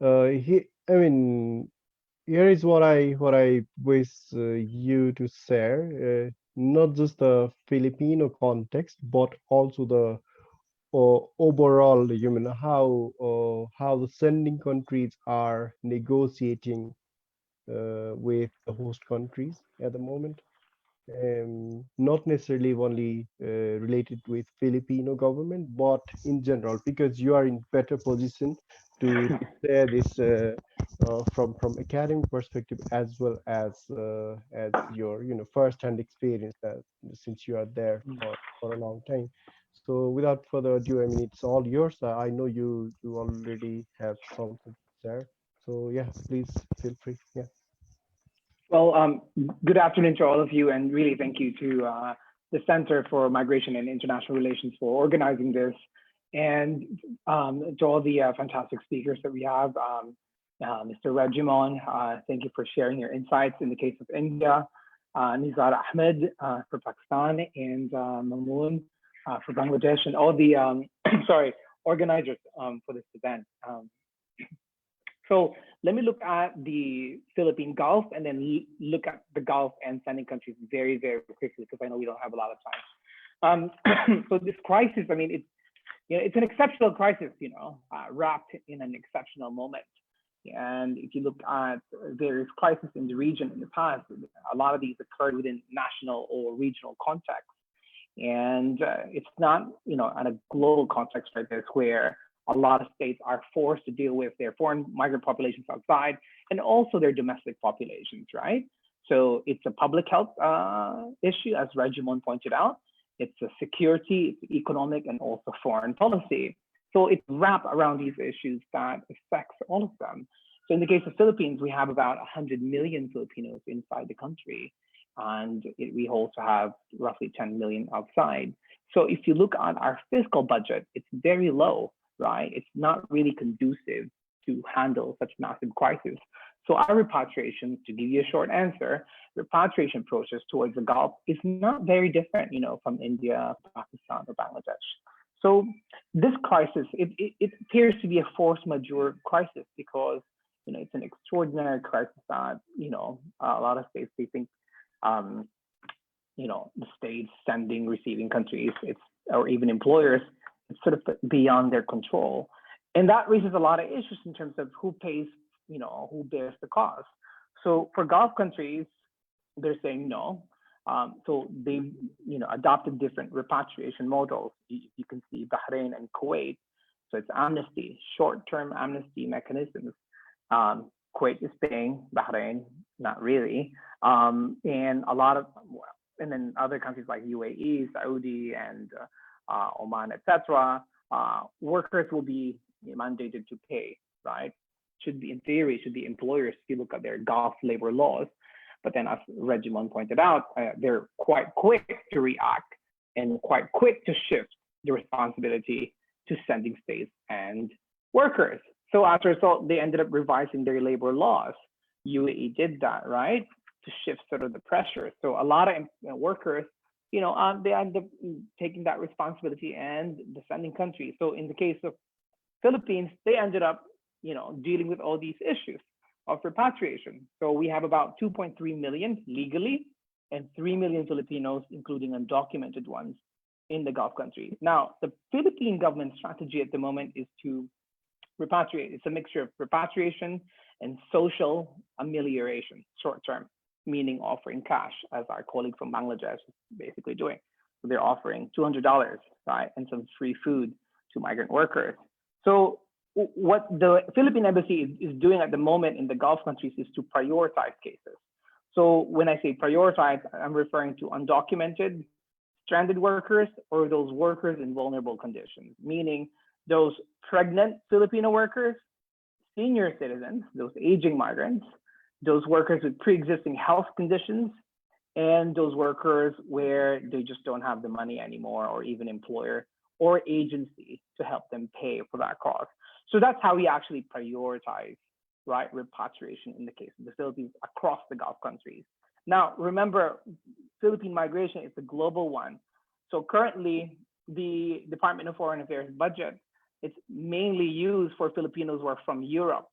I mean, here is what I wish you to share, not just the Filipino context, but also the overall, how the sending countries are negotiating with the host countries at the moment, not necessarily only related with Filipino government, but in general, because you are in better position to share this from academic perspective as well as your first-hand experience since you are there for a long time. So without further ado, I mean it's all yours. I know you already have something to share. So yeah, please feel free. Yeah. Well, good afternoon to all of you, and really thank you to the Center for Migration and International Relations for organizing this, and to all the fantastic speakers that we have. Mr. Regimon, thank you for sharing your insights in the case of India, Nizar Ahmed for Pakistan, and Mamoon for Bangladesh, and all the sorry organizers for this event. So let me look at the Philippine Gulf and then look at the Gulf and sending countries very quickly because I know we don't have a lot of time. So this crisis, I mean, it's an exceptional crisis, wrapped in an exceptional moment. And if you look at various crises in the region in the past, a lot of these occurred within national or regional context. And it's not, in a global context like this where a lot of states are forced to deal with their foreign migrant populations outside and also their domestic populations, right? So it's a public health issue, as Regimon pointed out. It's a security, it's economic, and also foreign policy. So it's wrapped around these issues that affects all of them. So in the case of Philippines, we have about 100 million Filipinos inside the country, and we also have roughly 10 million outside. So if you look at our fiscal budget, it's very low, right? It's not really conducive to handle such massive crisis. So our repatriation, to give you a short answer, repatriation process towards the Gulf is not very different, from India, Pakistan, or Bangladesh. So this crisis, it appears to be a force majeure crisis because, it's an extraordinary crisis that, a lot of states, they think, the states sending, receiving countries, or even employers, it's sort of beyond their control. And that raises a lot of issues in terms of who pays, who bears the cost. So for Gulf countries, they're saying no. So they, adopted different repatriation models. You can see Bahrain and Kuwait. So it's amnesty, short-term amnesty mechanisms. Kuwait is paying, Bahrain, not really. And and then other countries like UAE, Saudi, and Oman, etc. Workers will be mandated to pay, right? Should be, in theory, should be employers if you look at their Gulf labor laws. But then, as Regimon pointed out, they're quite quick to react and quite quick to shift the responsibility to sending states and workers. So as a result, they ended up revising their labor laws. UAE did that, right, to shift sort of the pressure. So a lot of workers, they end up taking that responsibility and the sending country. So in the case of Philippines, they ended up, dealing with all these issues. of repatriation. So we have about 2.3 million legally and 3 million Filipinos, including undocumented ones, in the Gulf countries. Now, the Philippine government strategy at the moment is to repatriate. It's a mixture of repatriation and social amelioration, short term, meaning offering cash, as our colleague from Bangladesh is basically doing. So they're offering $200, right, and some free food to migrant workers. So what the Philippine embassy is doing at the moment in the Gulf countries is to prioritize cases. So when I say prioritize, I'm referring to undocumented, stranded workers, or those workers in vulnerable conditions, meaning those pregnant Filipino workers, senior citizens, those aging migrants, those workers with pre-existing health conditions, and those workers where they just don't have the money anymore, or even employer or agency to help them pay for that cost. So that's how we actually prioritize, right, repatriation in the case of the Philippines across the Gulf countries. Now, remember, Philippine migration is a global one. So currently, the Department of Foreign Affairs budget, it's mainly used for Filipinos who are from Europe,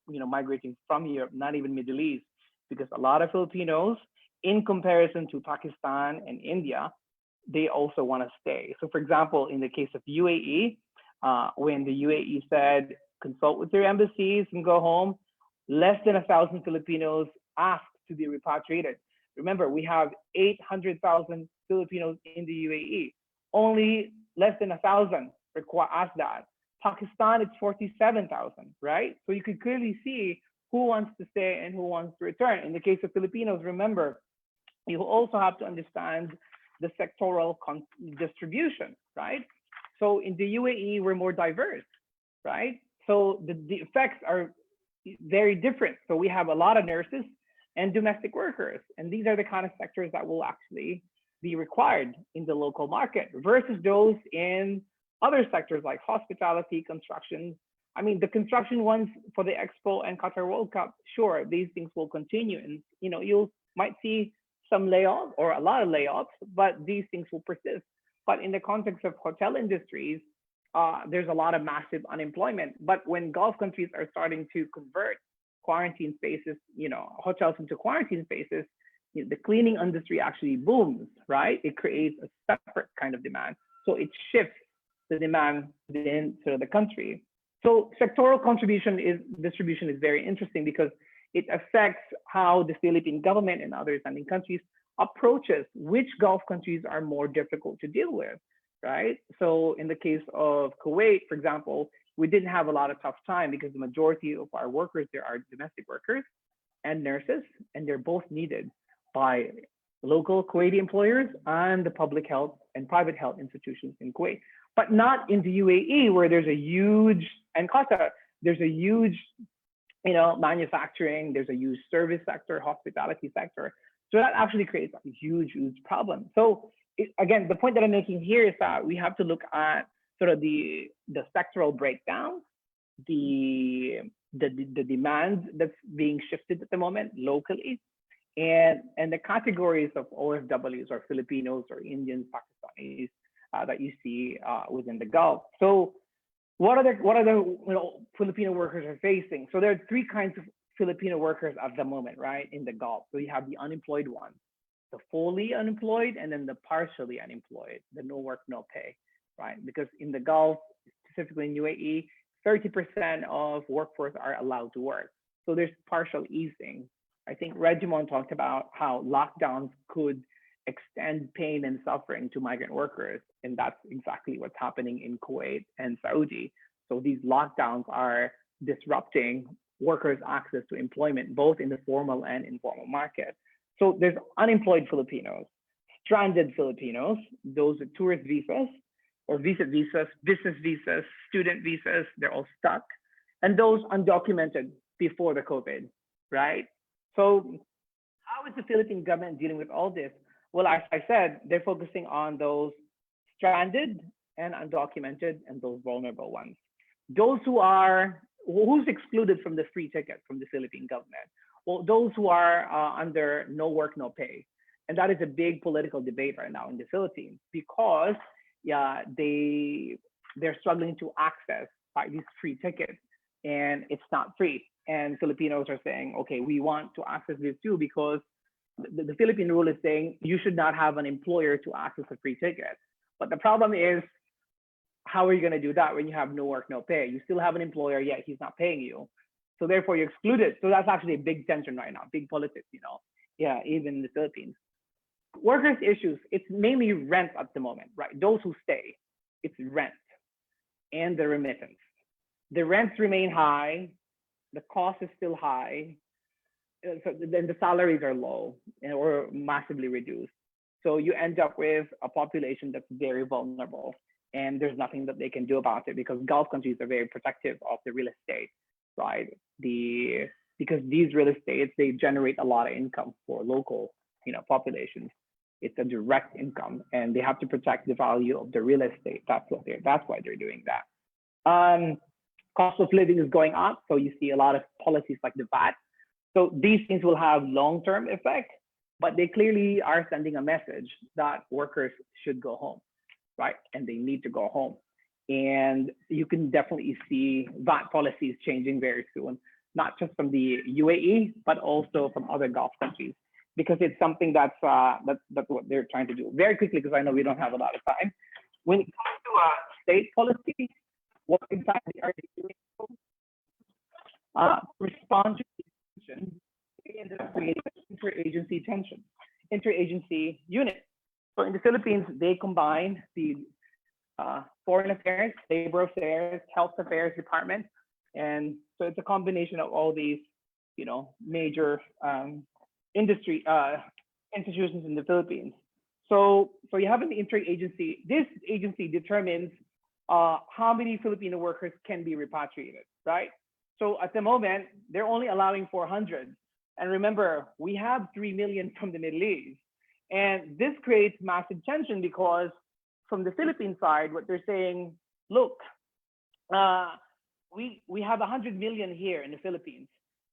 migrating from Europe, not even Middle East, because a lot of Filipinos, in comparison to Pakistan and India, they also want to stay. So for example, in the case of UAE, when the UAE said, consult with your embassies and go home, less than 1,000 Filipinos asked to be repatriated. Remember, we have 800,000 Filipinos in the UAE. Only less than 1,000 asked that. Pakistan, it's 47,000, right? So you could clearly see who wants to stay and who wants to return. In the case of Filipinos, remember, you also have to understand the sectoral distribution, right? So in the UAE, we're more diverse, right? So the effects are very different. So we have a lot of nurses and domestic workers, and these are the kind of sectors that will actually be required in the local market versus those in other sectors like hospitality, construction. I mean, the construction ones for the Expo and Qatar World Cup, sure, these things will continue, and you might see some layoffs or a lot of layoffs, but these things will persist. But in the context of hotel industries, there's a lot of massive unemployment. But when Gulf countries are starting to convert quarantine spaces, hotels into quarantine spaces, the cleaning industry actually booms, right? It creates a separate kind of demand. So it shifts the demand within sort of the country. So sectoral distribution is very interesting because it affects how the Philippine government and other sending countries approaches which Gulf countries are more difficult to deal with, right? So in the case of Kuwait, for example, we didn't have a lot of tough time because the majority of our workers there are domestic workers and nurses, and they're both needed by local Kuwaiti employers and the public health and private health institutions in Kuwait. But not in the UAE, where there's a huge, and Qatar, there's a huge, manufacturing, there's a huge service sector, hospitality sector. So that actually creates a huge, huge problem. So again, the point that I'm making here is that we have to look at sort of the sectoral breakdown, the demand that's being shifted at the moment locally, and the categories of OFWs or Filipinos or Indians, Pakistanis that you see within the Gulf. So what are the Filipino workers are facing? So there are three kinds of Filipino workers at the moment, right, in the Gulf. So you have the unemployed ones, the fully unemployed, and then the partially unemployed, the no work, no pay, right? Because in the Gulf, specifically in UAE, 30% of workforce are allowed to work. So there's partial easing. I think Regimon talked about how lockdowns could extend pain and suffering to migrant workers. And that's exactly what's happening in Kuwait and Saudi. So these lockdowns are disrupting workers' access to employment, both in the formal and informal market. So there's unemployed Filipinos, stranded Filipinos, those with tourist visas or visit visas, business visas, student visas, they're all stuck. And those undocumented before the COVID, right? So how is the Philippine government dealing with all this? Well, as I said, they're focusing on those stranded and undocumented and those vulnerable ones. Those who's excluded from the free ticket from the Philippine government? Well, those who are under no work, no pay. And that is a big political debate right now in the Philippines because they're struggling to access these free tickets, and it's not free. and Filipinos are saying, okay, we want to access this too, because the Philippine rule is saying you should not have an employer to access a free ticket. But the problem is, how are you going to do that when you have no work, no pay? You still have an employer, yet he's not paying you. So therefore you're excluded. So that's actually a big tension right now, big politics, you know. Yeah, even in the Philippines. Workers' issues, it's mainly rent at the moment, right? Those who stay, it's rent and the remittance. The rents remain high, the cost is still high, so then the salaries are low or massively reduced. So you end up with a population that's very vulnerable, and there's nothing that they can do about it because Gulf countries are very protective of the real estate, right? Because these real estates, they generate a lot of income for local, you know, populations. It's a direct income, and they have to protect the value of the real estate. That's why they're doing that. Cost of living is going up, so you see a lot of policies like the VAT. So these things will have long-term effect, but they clearly are sending a message that workers should go home, right? And they need to go home. And you can definitely see VAT policies changing very soon, not just from the UAE, but also from other Gulf countries, because it's something that's what they're trying to do. Very quickly, because I know we don't have a lot of time. When it comes to state policy, what exactly are they doing? Respond to tension, they ended up creating an interagency unit. So in the Philippines, they combine the foreign affairs, labor affairs, health affairs department, and so it's a combination of all these, you know, major industry institutions in the Philippines. So you have an interagency. This agency determines how many Filipino workers can be repatriated, right? So at the moment, they're only allowing 400. And remember, we have 3 million from the Middle East. And this creates massive tension because from the Philippine side, what they're saying, look, we have 100 million here in the Philippines.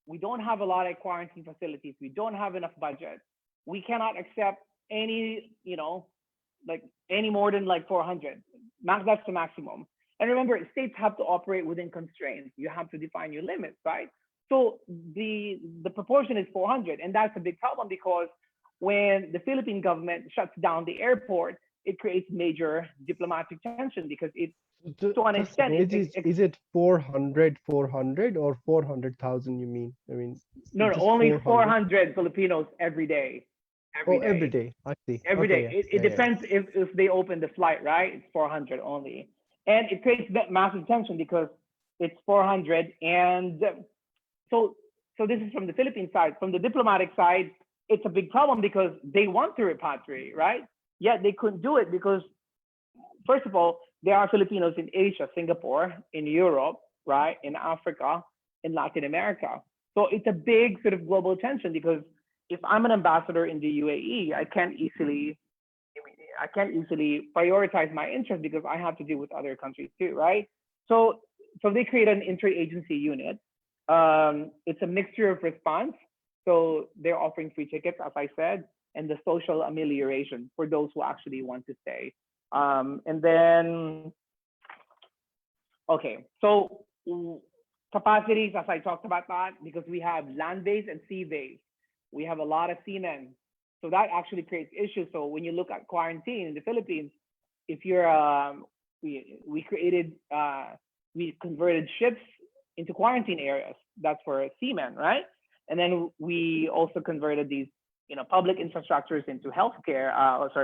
We don't have a lot of quarantine facilities. We don't have enough budget. We cannot accept any, you know, like any more than like 400. That's the maximum. And remember, states have to operate within constraints. You have to define your limits, right? So the proportion is 400, and that's a big problem because when the Philippine government shuts down the airport, it creates major diplomatic tension because it's to an extent. Is it 400 or 400,000? You mean? I mean, no, just only 400 Filipinos every day. Every day. I see. Every day. Yeah. It depends if they open the flight, right? It's 400 only. And it creates that massive tension because it's 400. And so this is from the Philippine side. From the diplomatic side, it's a big problem because they want to repatriate, right? Yet they couldn't do it because, first of all, there are Filipinos in Asia, Singapore, in Europe, right? In Africa, in Latin America. So it's a big sort of global tension because if I'm an ambassador in the UAE, I can't easily prioritize my interest because I have to deal with other countries too, right? So they create an interagency unit. It's a mixture of response. So they're offering free tickets, as I said, and the social amelioration for those who actually want to stay. And then, okay, so capacities, as I talked about that, because we have land-based and sea-based. We have a lot of seamen. So that actually creates issues. So when you look at quarantine in the Philippines, if you're, we converted ships into quarantine areas. That's for seamen, right? And then we also converted these, you know, public infrastructures into healthcare,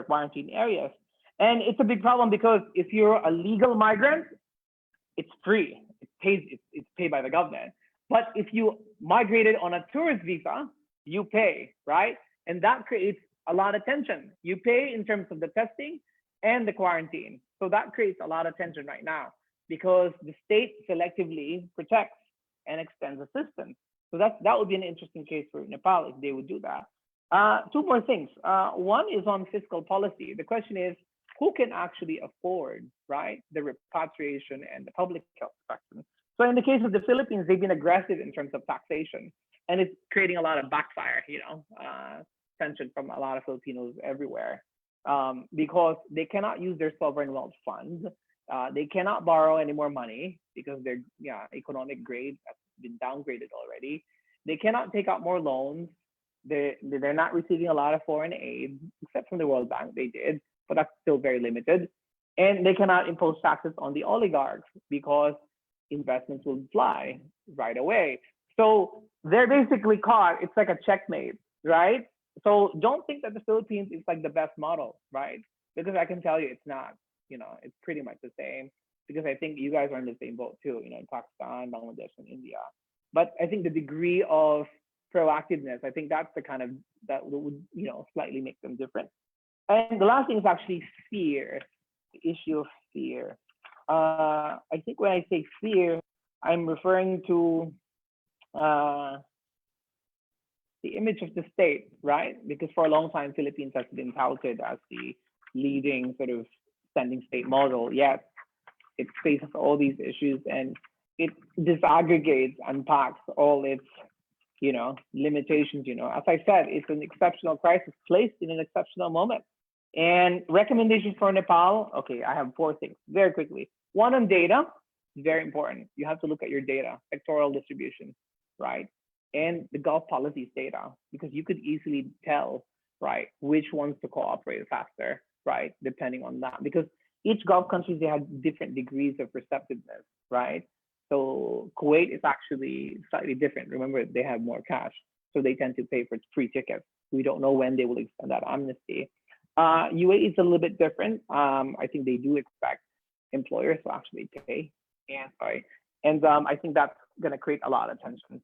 quarantine areas. And it's a big problem because if you're a legal migrant, it's free. It's paid by the government. But if you migrated on a tourist visa, you pay, right? And that creates a lot of tension. You pay in terms of the testing and the quarantine. So that creates a lot of tension right now because the state selectively protects and extends assistance. So that would be an interesting case for Nepal if they would do that. Two more things. One is on fiscal policy. The question is, who can actually afford, right, the repatriation and the public health spectrum? So in the case of the Philippines, they've been aggressive in terms of taxation, and it's creating a lot of backfire, you know, tension from a lot of Filipinos everywhere, because they cannot use their sovereign wealth funds. They cannot borrow any more money because they're economic grade. been downgraded already. They cannot take out more loans. They're not receiving a lot of foreign aid, except from the World Bank. They did, but that's still very limited. And they cannot impose taxes on the oligarchs because investments will fly right away. So they're basically caught. It's like a checkmate, right? So don't think that the Philippines is like the best model, right? Because I can tell you it's not. It's pretty much the same. Because I think you guys are in the same boat too, in Pakistan, Bangladesh, and India. But I think the degree of proactiveness, I think that's the kind of that would slightly make them different. And the last thing is actually fear, the issue of fear. I think when I say fear, I'm referring to the image of the state, right? Because for a long time, Philippines has been touted as the leading sort of standing state model, yet it faces all these issues and it disaggregates, unpacks all its, limitations. As I said, it's an exceptional crisis placed in an exceptional moment. And recommendations for Nepal, okay, I have 4 things very quickly. One on data, very important. You have to look at your data, sectoral distribution, right? And the Gulf policies data, because you could easily tell, right, which ones to cooperate faster, right, depending on that. Because each Gulf country, they have different degrees of receptiveness, right? So Kuwait is actually slightly different. Remember, they have more cash, so they tend to pay for free tickets. We don't know when they will extend that amnesty. UAE is a little bit different. I think they do expect employers to actually pay. And I think that's going to create a lot of tension,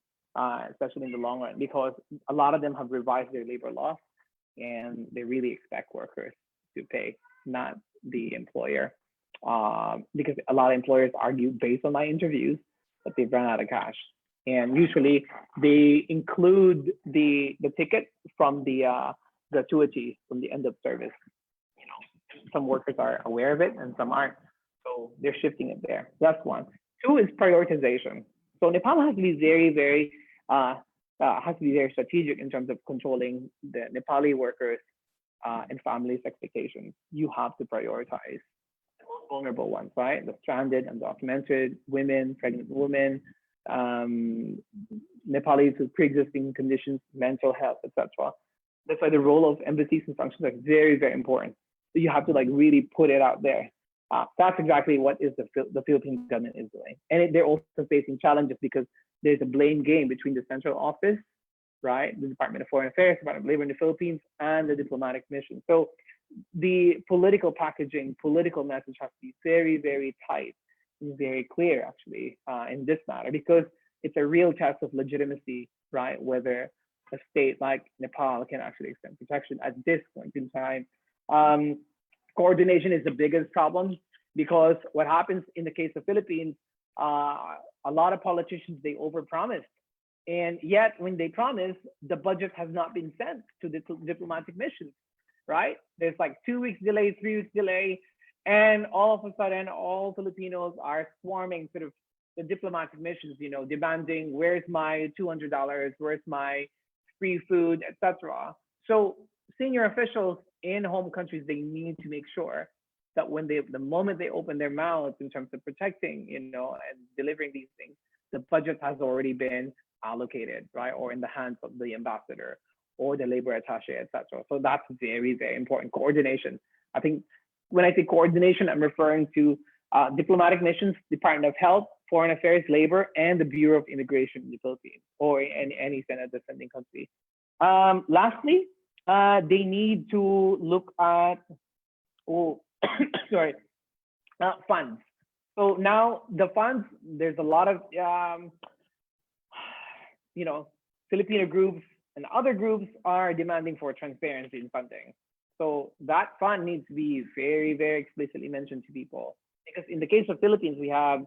especially in the long run, because a lot of them have revised their labor laws, and they really expect workers to pay, not the employer, because a lot of employers argue, based on my interviews, that they've run out of cash, and usually they include the ticket from the gratuity from the end of service. Some workers are aware of it and some aren't, so they're shifting it there. That's one. 2 is prioritization. So Nepal has to be very strategic in terms of controlling the Nepali workers and families' expectations. You have to prioritize the most vulnerable ones, right? The stranded, undocumented, women, pregnant women, Nepalis with pre-existing conditions, mental health, etc. That's why the role of embassies and functions are very important. So you have to really put it out there. That's exactly what is the Philippine government is doing. And they're also facing challenges because there's a blame game between the central office, right, the Department of Foreign Affairs, Department of Labor in the Philippines, and the diplomatic mission. So the political packaging, political message has to be very tight and very clear, actually, in this matter, because it's a real test of legitimacy, right, whether a state like Nepal can actually extend protection at this point in time. Coordination is the biggest problem, because what happens in the case of Philippines, a lot of politicians, they overpromise. And yet when they promise, the budget has not been sent to the diplomatic missions, right? There's 2 weeks delay, 3 weeks delay, and all of a sudden, all Filipinos are swarming sort of the diplomatic missions, demanding, where's my $200, where's my free food, etc. So senior officials in home countries, they need to make sure that when the moment they open their mouths in terms of protecting, and delivering these things, the budget has already been allocated, right, or in the hands of the ambassador or the labor attaché, etc. So that's very important. Coordination. I think when I say coordination, I'm referring to diplomatic missions, Department of Health, Foreign Affairs, Labor, and the Bureau of Immigration in the Philippines, or in any Senate defending country. Lastly, they need to look at funds. So now the funds, there's a lot of Filipino groups and other groups are demanding for transparency in funding. So that fund needs to be very explicitly mentioned to people, because in the case of Philippines, we have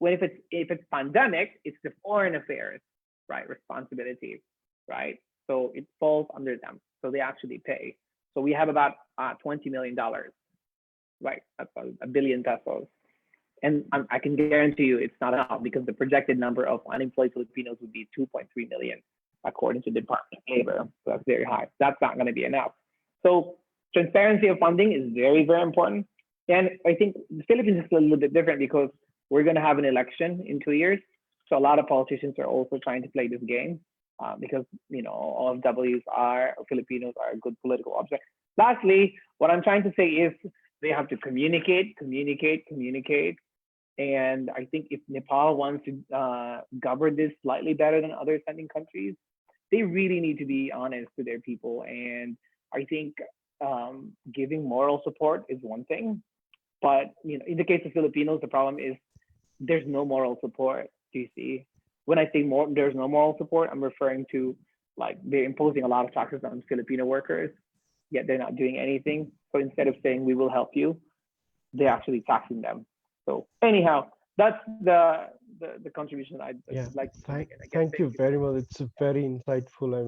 if it's pandemic, it's the foreign affairs, right, responsibility, right? So it falls under them. So they actually pay. So we have about $20 million, right? That's a billion pesos. And I can guarantee you it's not enough, because the projected number of unemployed Filipinos would be 2.3 million, according to the Department of Labor. So that's very high. That's not going to be enough. So transparency of funding is very important. And I think the Philippines is a little bit different, because we're going to have an election in 2 years. So a lot of politicians are also trying to play this game because all of W's are Filipinos are good political objects. Lastly, what I'm trying to say is they have to communicate. And I think if Nepal wants to govern this slightly better than other sending countries, they really need to be honest to their people. And I think giving moral support is one thing, but in the case of Filipinos, the problem is there's no moral support. Do you see? When I say there's no moral support, I'm referring to like they're imposing a lot of taxes on Filipino workers, yet they're not doing anything. So instead of saying we will help you, they're actually taxing them. So anyhow, that's the contribution I'd like to make. Thank you very much. It's very insightful. I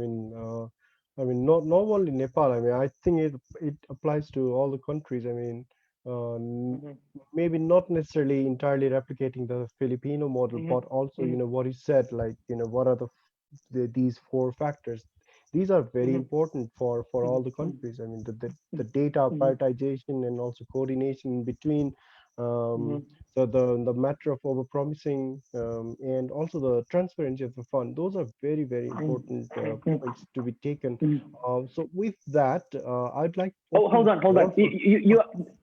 mean, not only Nepal. I mean, I think it applies to all the countries. I mean, maybe not necessarily entirely replicating the Filipino model, but also, what you said, like, what are these four factors? These are very important for all the countries. I mean, the data prioritization and also coordination between so the matter of overpromising and also the transparency of the fund. Those are very, very important points to be taken. So with that, I'd like. Oh, hold on.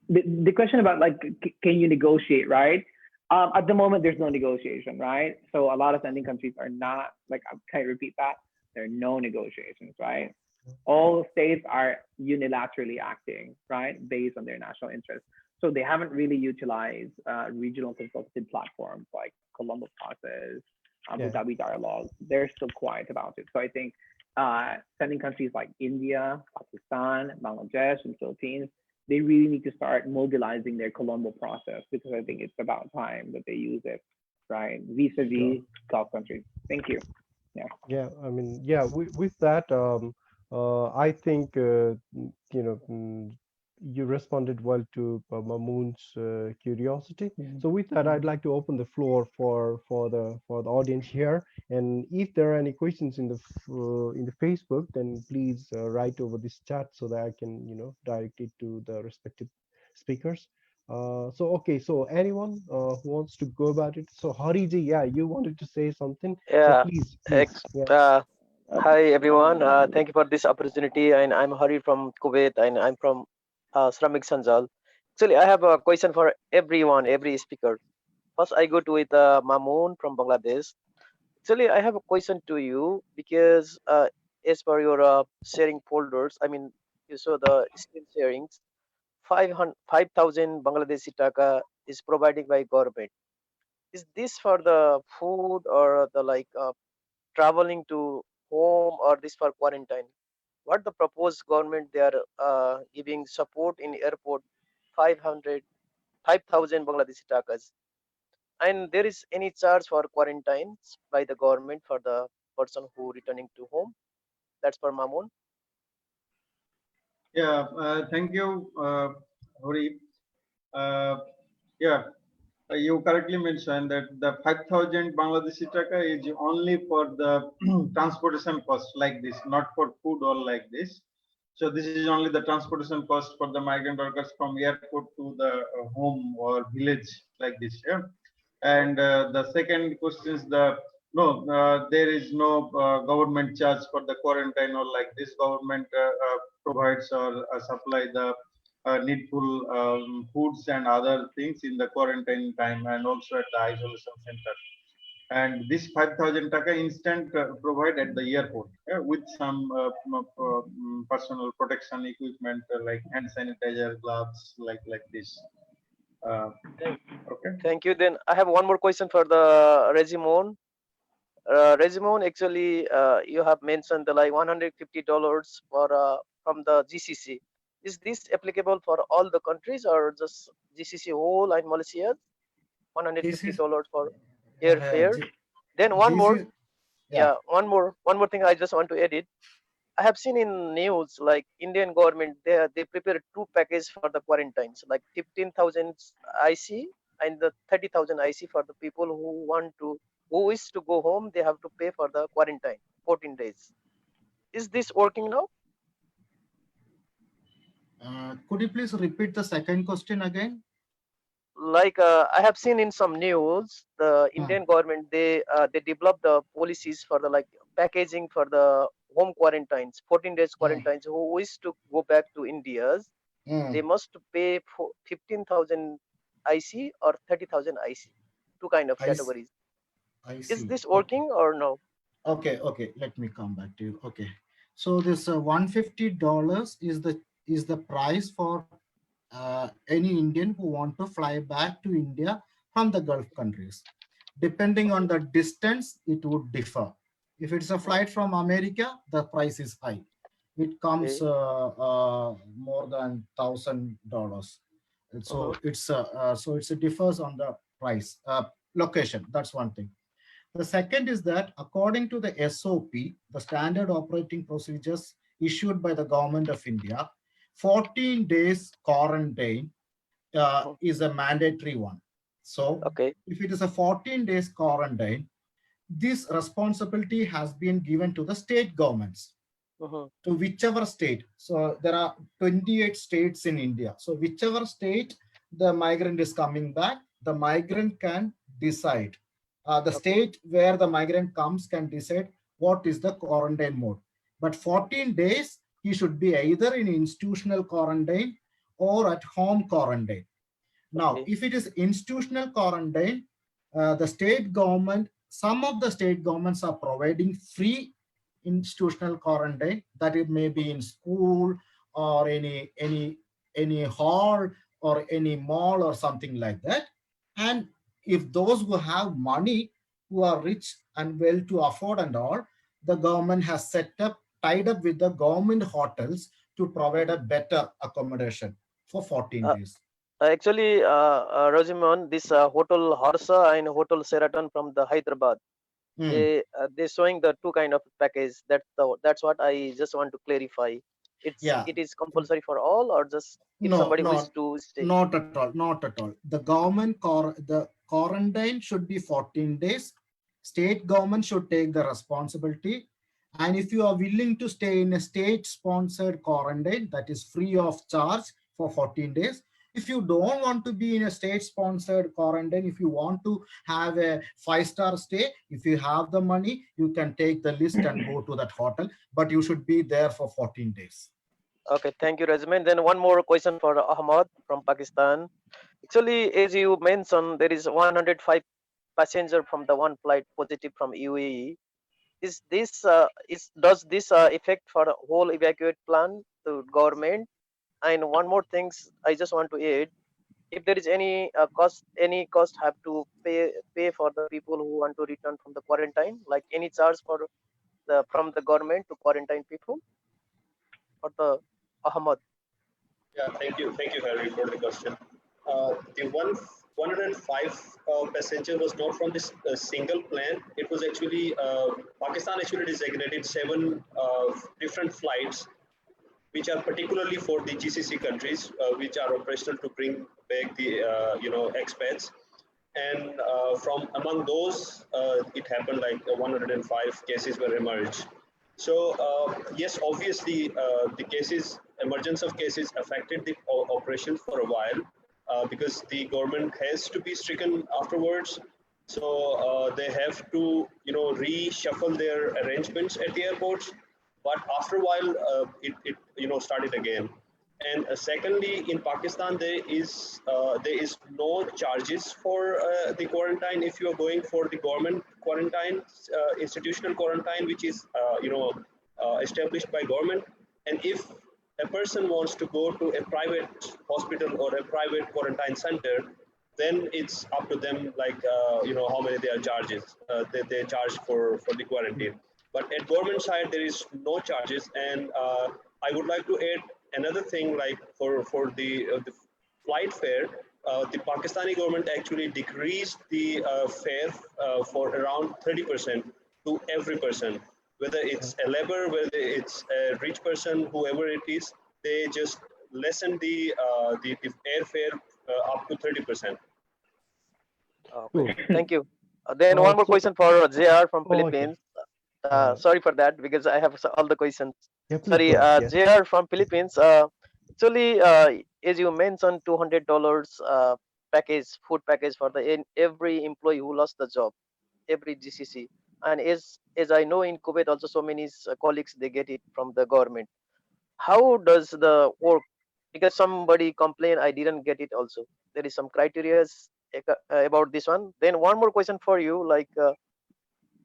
The question about like, can you negotiate, right? At the moment, there's no negotiation, right? So a lot of sending countries are not like. Can I repeat that? There are no negotiations, right? All states are unilaterally acting, right, based on their national interests. So they haven't really utilized regional consultative platforms like Colombo Process, Abu Dhabi Dialogue. They're still quiet about it. So I think sending countries like India, Pakistan, Bangladesh, and Philippines, they really need to start mobilizing their Colombo process because I think it's about time that they use it, right, vis-a-vis Gulf countries. Thank you. Yeah, I mean, with that, I think you responded well to Mamoon's curiosity. So with that, I'd like to open the floor for the audience here. And if there are any questions in the Facebook, then please write over this chat so that I can direct it to the respective speakers. So anyone who wants to go about it? So Hariji, you wanted to say something. Yeah. So please. Hi everyone. Thank you for this opportunity. And I'm Hari from Kuwait, and I'm from Shramik Sanjal. Actually, I have a question for everyone, every speaker. First, I go to with Mamoon from Bangladesh. Actually, I have a question to you because as per your sharing folders, I mean, you saw the screen sharings. 5,000 Bangladeshi taka is provided by government. Is this for the food or the like traveling to home, or this for quarantine? What the proposed government they are giving support in airport 5,000 Bangladeshi takas, and there is any charge for quarantines by the government for the person who returning to home? That's for Mamun. Thank you, Hori. You correctly mentioned that the 5,000 Bangladeshi taka is only for the transportation cost like this, not for food or like this. So this is only the transportation cost for the migrant workers from airport to the home or village like this. Yeah. And the second question is there is no government charge for the quarantine or like this. Government provides or supply the needful foods and other things in the quarantine time and also at the isolation center. And this 5,000 taka instant provide at the airport with some personal protection equipment like hand sanitizer, gloves, like this. Okay. Thank you. Then I have one more question for the Regimon. Regimon, actually, you have mentioned the like $150 for from the GCC. Is this applicable for all the countries or just GCC whole and Malaysia? $150 for airfare. Then one more, one more thing I just want to edit. I have seen in news like Indian government they prepare two packages for the quarantines, like 15,000 IC and the 30,000 IC for the people who wish to go home. They have to pay for the quarantine 14 days. Is this working now? Could you please repeat the second question again? like I have seen in some news, the Indian government they develop the policies for the like packaging for the home quarantines, 14 days Mm, quarantines who wish to go back to India's, they mm, must pay for 15,000 IC or 30,000 IC, two kind of I, s- categories. I Is see. this Okay. working or no? Okay. Let me come back to you. Okay. So this $150 is the price for any Indian who want to fly back to India from the Gulf countries. Depending on Okay. the distance, it would differ. If it's a Mhm. flight from America, the price is high. It comes Okay. more than $1,000. And Mhm. so it differs on the price location. That's one thing. The second is that according to the SOP, the standard operating procedures issued by the government of India, 14 days quarantine Mhm. is a mandatory one. So Okay. if it is a 14 days quarantine, this responsibility has been given to the state governments, Mhm. to whichever state. So there are 28 states in India. So whichever state the migrant is coming back, the migrant can decide. The Okay. state where the migrant comes can decide what is the quarantine mode. But 14 days, he should be either in institutional quarantine or at home quarantine. Now, Okay. if it is institutional quarantine, the state government, some of the state governments are providing free institutional quarantine, that it may be in school or any hall or any mall or something like that. And if those who have money, who are rich and well to afford and all, the government has set up, tied up with the government hotels to provide a Mhm. better accommodation for 14 Uh, days. Actually, Rosimon, this Hotel Harsa and Hotel Sheraton from the Hyderabad, Hmm. they showing the two kind of package. That's what I just want to clarify. Yeah. It is compulsory for all, or just if No, somebody wish no, to stay. not at all. Not at all. The quarantine should be 14 days. State government should take the responsibility. And if you are willing to stay in a state-sponsored quarantine, that is free of charge for 14 days. If you don't want to be in a state-sponsored quarantine, if you want to have a five-star stay, if you have the money, you can take the list and go to that hotel, but you should be there for 14 days. Okay, thank you, Rajiman. Then one more question for Ahmad from Pakistan. Actually, as you mentioned, there is 105 passenger from the one flight positive from UAE. Is this does this affect for the whole evacuate plan to government? And one more things I just want to add, if there is any cost have to pay for the people who want to return from the quarantine, like any charge for the from the government to quarantine people for the Ahmad. Yeah, thank you, Harry, for the question. The 105 passenger was not from this single plane. It was actually Pakistan actually designated seven different flights, which are particularly for the GCC countries, which are operational to bring back the expats. And from among those, it happened like 105 cases were emerged. So yes, obviously the cases, emergence of cases affected the operations for a while because the government has to be stricken afterwards. So they have to reshuffle their arrangements at the airports. But after a while, it started again. And secondly, in Pakistan, there is no charges for the quarantine if you are going for the government quarantine, institutional quarantine, which is established by government. And if a person wants to go to a private hospital or a private quarantine center, then it's up to them, like how many they are charges they charge for the quarantine. But at government side, there is no charges. And I would like to add another thing, like for the flight fare. The Pakistani government actually decreased the fare for around 30% to every person, whether it's a labor, whether it's a rich person, whoever it is. They just lessen the airfare up to 30%. Okay, Cool. thank you. Then one more So, question for JR from oh, okay. Philippines. Uh, Sorry for that because I have all the questions. yeah, please Sorry, go ahead. Yes. JR from Philippines. Actually, as you mentioned, $200 package, food package for the every employee who lost the job, every GCC. And as I know, in Kuwait also so many colleagues they get it from the government. How does the work? Because somebody complained I didn't get it also. There is some criteria about this one. Then one more question for you, like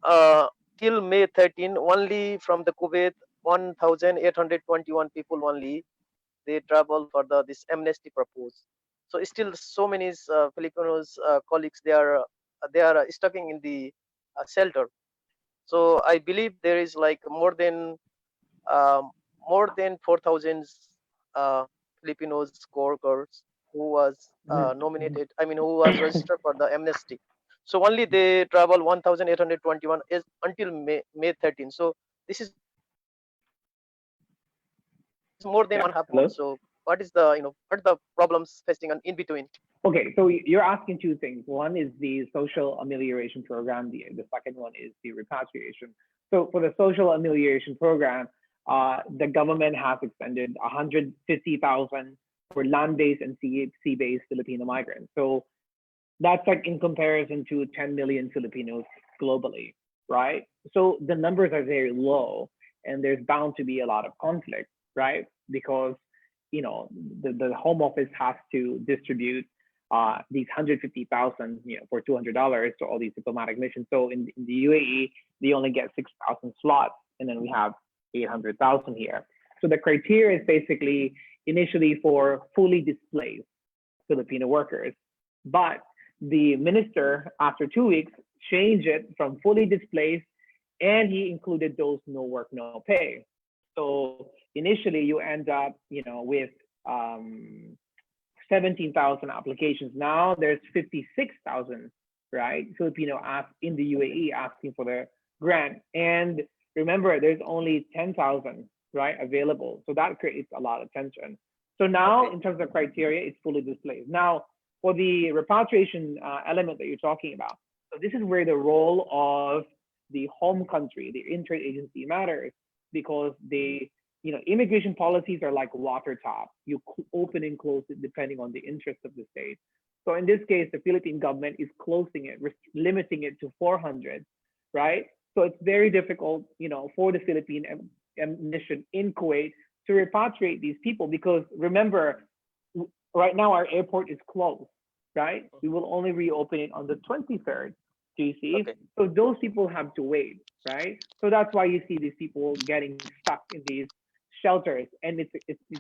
uh, till May 13, only from the Kuwait 1,821 people only they travel for this amnesty purpose. So still so many Filipinos colleagues they are stuck in the shelter. So I believe there is like um, more than 4,000 uh, Filipinos workers who was nominated. I mean, who was registered for the amnesty. So only they travel 1,821 is until May 13. So this is more than one half month. So what is the what are the Hello. problems facing in between? Okay, so you're asking two things. One is the social amelioration program. The second one is the repatriation. So for the social amelioration program, the government has extended 150,000 for land-based and sea-based Filipino migrants. So that's like in comparison to 10 million Filipinos globally, right? So the numbers are very low, and there's bound to be a lot of conflict, right? Because the home office has to distribute these 150,000 for $200 to all these diplomatic missions. So in the UAE, they only get 6,000 slots, and then we have 800,000 here. So the criteria is basically initially for fully displaced Filipino workers, but the minister after 2 weeks changed it from fully displaced, and he included those no work no pay. So initially you end up with 17,000 applications. Now there's 56,000, right? Filipino in the UAE asking for the grant. And remember, there's only 10,000, right, available. So that creates a lot of tension. So now, Okay. in terms of criteria, it's fully displaced. Now, for the repatriation element that you're talking about, so this is where the role of the home country, the interagency matters, because immigration policies are like water top. You open and close it depending on the interest of the state. So in this case, the Philippine government is closing it, limiting it to 400, right? So it's very difficult, for the Philippine mission in Kuwait to repatriate these people, because remember, right now our airport is closed, right? We will only reopen it on the 23rd. Do you see? Okay. So those people have to wait, right? So that's why you see these people getting stuck in these shelters, and it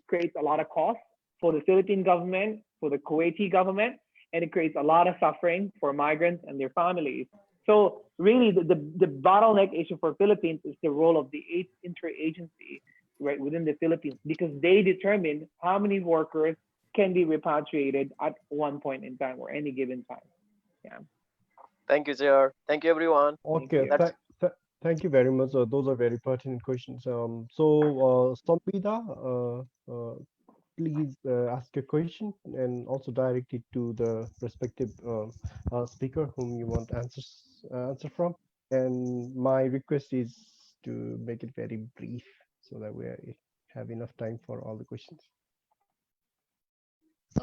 creates a lot of cost for the Philippine government, for the Kuwaiti government, and it creates a lot of suffering for migrants and their families. So really, the bottleneck issue for Philippines is the role of the interagency, right, within the Philippines, because they determine how many workers can be repatriated at one point in time or any given time. Yeah. Thank you, sir. Thank you, everyone. Thank Okay, you. That's thank you very much. Those are very pertinent questions. Samvida, please ask a question and also direct it to the respective speaker whom you want answer from. And my request is to make it very brief so that we have enough time for all the questions.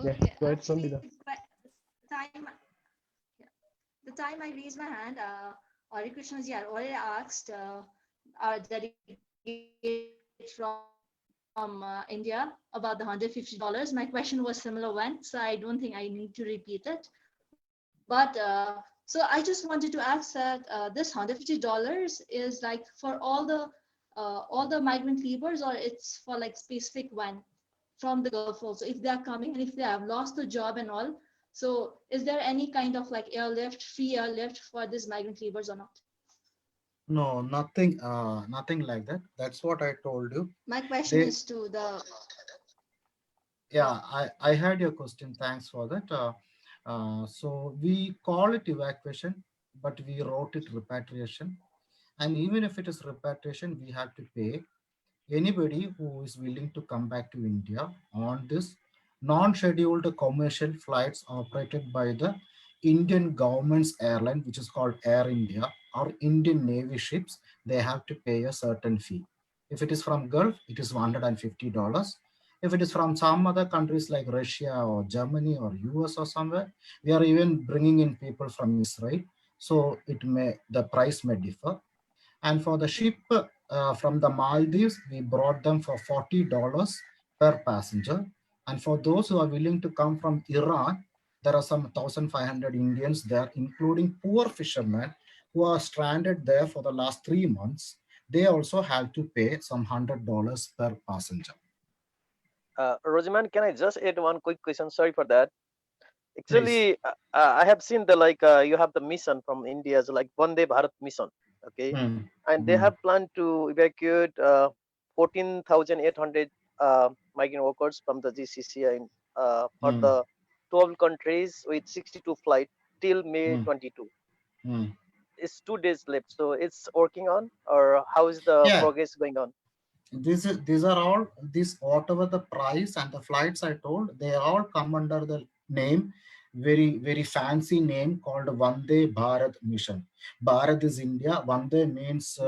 Yeah, Okay, go ahead, actually, Samvida. the time, yeah, the time I raised my hand, all the questions you already asked are dedicated from India about the $150. My question was similar one, so I don't think I need to repeat it. But so I just wanted to ask that this $150 is like for all the migrant laborers, or it's for like specific one from the Gulf also, if they are coming and if they have lost the job and all. So is there any kind of like airlift, free airlift for these migrant laborers or not? No, nothing like that. That's what I told you. My question They, is to the, yeah, I heard your question. Thanks for that. So we call it evacuation, but we wrote it repatriation. And even if it is repatriation, we have to pay anybody who is willing to come back to India on this non-scheduled commercial flights operated by the Indian government's airline, which is called Air India, or Indian Navy ships. They have to pay a certain fee. If it is from Gulf, it is $150. If it is from some other countries like Russia or Germany or US or somewhere, we are even bringing in people from Israel. So the price may differ. And for the ship from the Maldives, we brought them for $40 per passenger. And for those who are willing to come from Iran, there are some 1,500 Indians there, including poor fishermen who are stranded there for the last 3 months. They also have to pay some $100 per passenger. Rosamond, can I just add one quick question? Sorry for that. Please. Actually, I have seen the you have the mission from India's like Vande Bharat mission, okay, Mm, and they mm, have planned to evacuate 14,800 migrant workers from the GCC and for mm, the 12 countries with 62 flights till May mm, 22. mm. It's 2 days left, so it's working on, or how is the Yeah, progress going on? these are all this whatever the price and the flights I told, they all come under the name, very fancy name called Vande Bharat mission. Bharat is India. Vande means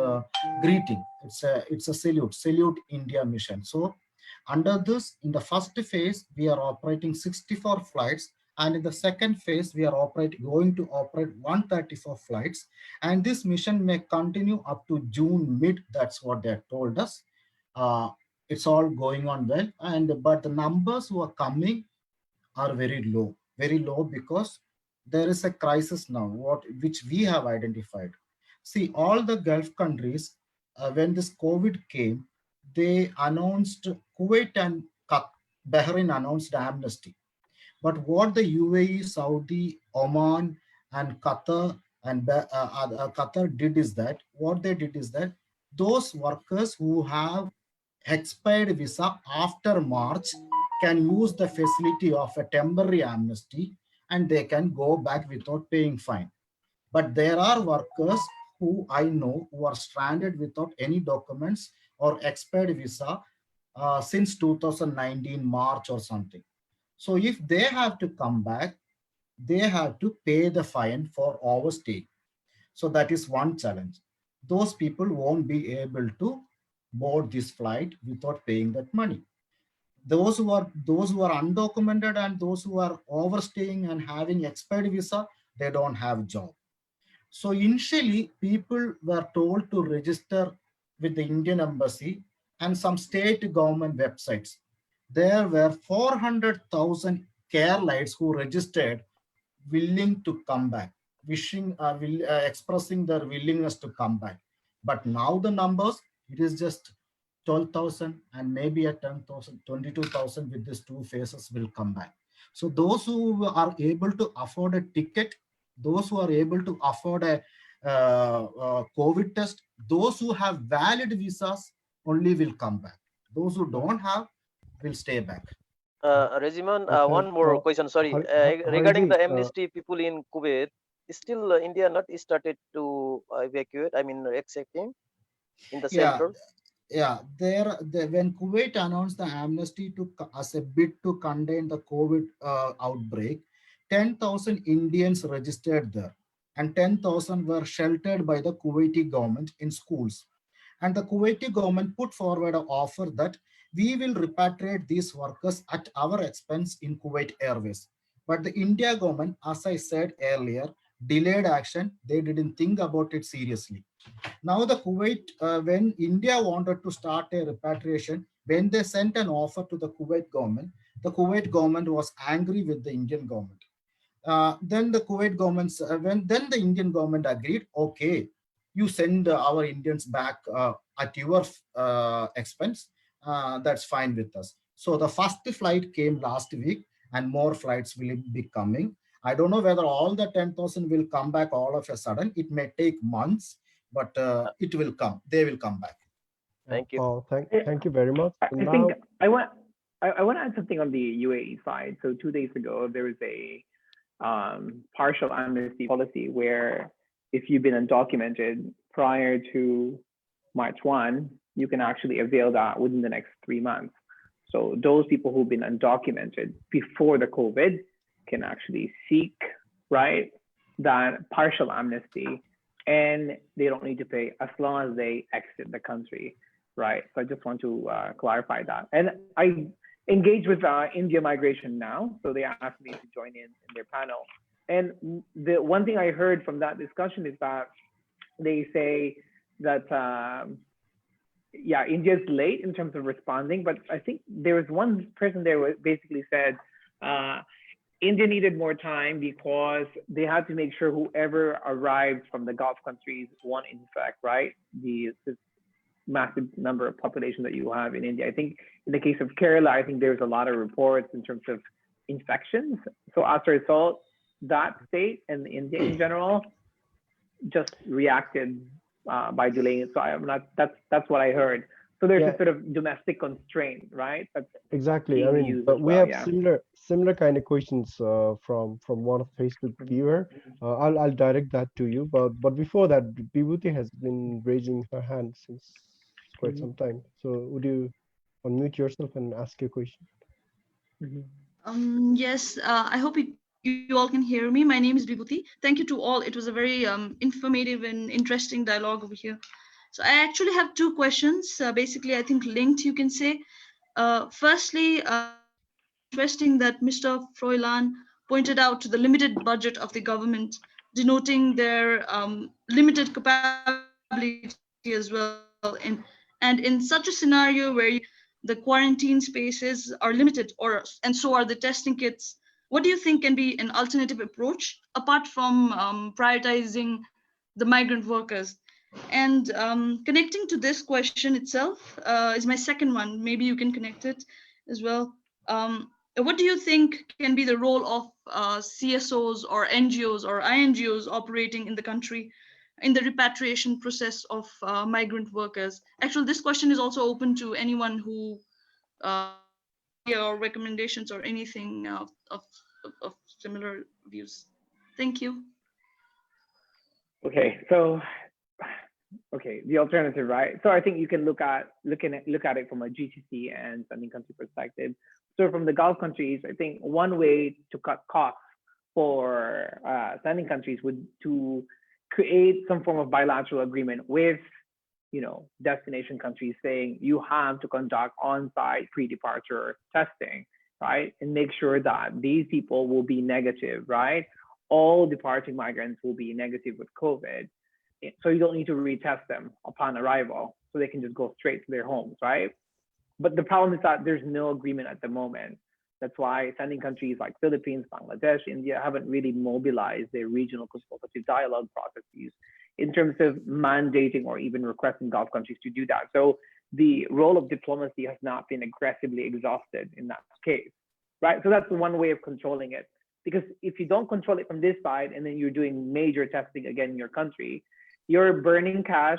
greeting. It's a salute India mission. So under this, in the first phase, we are operating 64 flights, and in the second phase, we are going to operate 134 flights, and this mission may continue up to June mid. That's what they told us. uh, it's all going on well, and but the numbers who are coming are very low, because there is a crisis now which we have identified. See, all the Gulf countries, when this COVID came, they announced, Kuwait and Bahrain announced amnesty. But what the UAE, Saudi, Oman, and Qatar Qatar did is that, what they did is that, those workers who have expired visa after March can use the facility of a temporary amnesty, and they can go back without paying fine. But there are workers who I know who are stranded without any documents or expired visa since 2019 March or something. So if they have to come back, they have to pay the fine for overstay. So that is one challenge. Those people won't be able to board this flight without paying that money. Those who are undocumented and those who are overstaying and having expired visa, they don't have job. So initially, people were told to register with the Indian Embassy and some state government websites. There were 400,000 Keralites who registered, willing to come back, expressing their willingness to come back. But now the numbers, it is just 12,000, and maybe at 10,000, 22,000 with these two phases will come back. So those who are able to afford a ticket, those who are able to afford a COVID test, those who have valid visas only will come back. Those who don't have will stay back. Regiman, Okay, one more so question. Sorry, regarding Hariji, the amnesty people in Kuwait, is still India not started to evacuate? I mean, accepting in the Yeah, central. when Kuwait announced the amnesty as a bid to contain the COVID outbreak, 10,000 Indians registered there, and 10,000 were sheltered by the Kuwaiti government in schools. And the Kuwaiti government put forward an offer that we will repatriate these workers at our expense in Kuwait Airways. But the India government, as I said earlier, delayed action. They didn't think about it seriously. Now the Kuwait, when India wanted to start a repatriation, when they sent an offer to the Kuwait government was angry with the Indian government. Then the Kuwait government, then the Indian government agreed, okay, you send our Indians back at your expense. That's fine with us. So the first flight came last week, and more flights will be coming. I don't know whether all the 10,000 will come back all of a sudden. It may take months, but it will come. They will come back. Thank you. thank you very much. I think I want to add something on the UAE side. So 2 days ago, there was a partial amnesty policy where if you've been undocumented prior to March 1, you can actually avail that within the next 3 months. So those people who've been undocumented before the COVID can actually seek, right, that partial amnesty, and they don't need to pay as long as they exit the country, right? So I just want to clarify that. And engage with India migration now. So they asked me to join in their panel. And the one thing I heard from that discussion is that they say that, yeah, India's late in terms of responding, but I think there was one person there who basically said, India needed more time because they had to make sure whoever arrived from the Gulf countries won't infect, right? This massive number of population that you have in India. I think in the case of Kerala, I think there's a lot of reports in terms of infections. So as a result, that state and India in general just reacted by delaying it. So I'm not, that's what I heard. So there's a sort of domestic constraint, right? That's exactly. I mean, we have similar kind of questions from one of Facebook viewer. I'll direct that to you. But before that, Vibhuti has been raising her hand since quite some time. So would you unmute yourself and ask your question? Yes, I hope you all can hear me. My name is Vibhuti. Thank you to all. It was a very informative and interesting dialogue over here. So I actually have two questions, basically, I think linked, you can say. Firstly, interesting that Mr. Froilan pointed out to the limited budget of the government, denoting their limited capability as well. And in such a scenario where the quarantine spaces are limited, and so are the testing kits, what do you think can be an alternative approach apart from prioritizing the migrant workers? And connecting to this question itself is my second one. Maybe you can connect it as well. What do you think can be the role of CSOs or NGOs or INGOs operating in the country in the repatriation process of migrant workers? Actually, this question is also open to anyone who or recommendations or anything of similar views. Thank you. Okay, so the alternative, right? So I think you can look at it from a GCC and sending country perspective. So from the Gulf countries, I think one way to cut costs for sending countries would to create some form of bilateral agreement with, destination countries, saying you have to conduct on-site pre-departure testing, right, and make sure that these people will be negative, right? All departing migrants will be negative with COVID. So you don't need to retest them upon arrival, so they can just go straight to their homes, right? But the problem is that there's no agreement at the moment. That's why sending countries like Philippines, Bangladesh, India haven't really mobilized their regional consultative dialogue processes in terms of mandating or even requesting Gulf countries to do that. So the role of diplomacy has not been aggressively exhausted in that case, right? So that's one way of controlling it. Because if you don't control it from this side and then you're doing major testing again in your country, you're burning cash,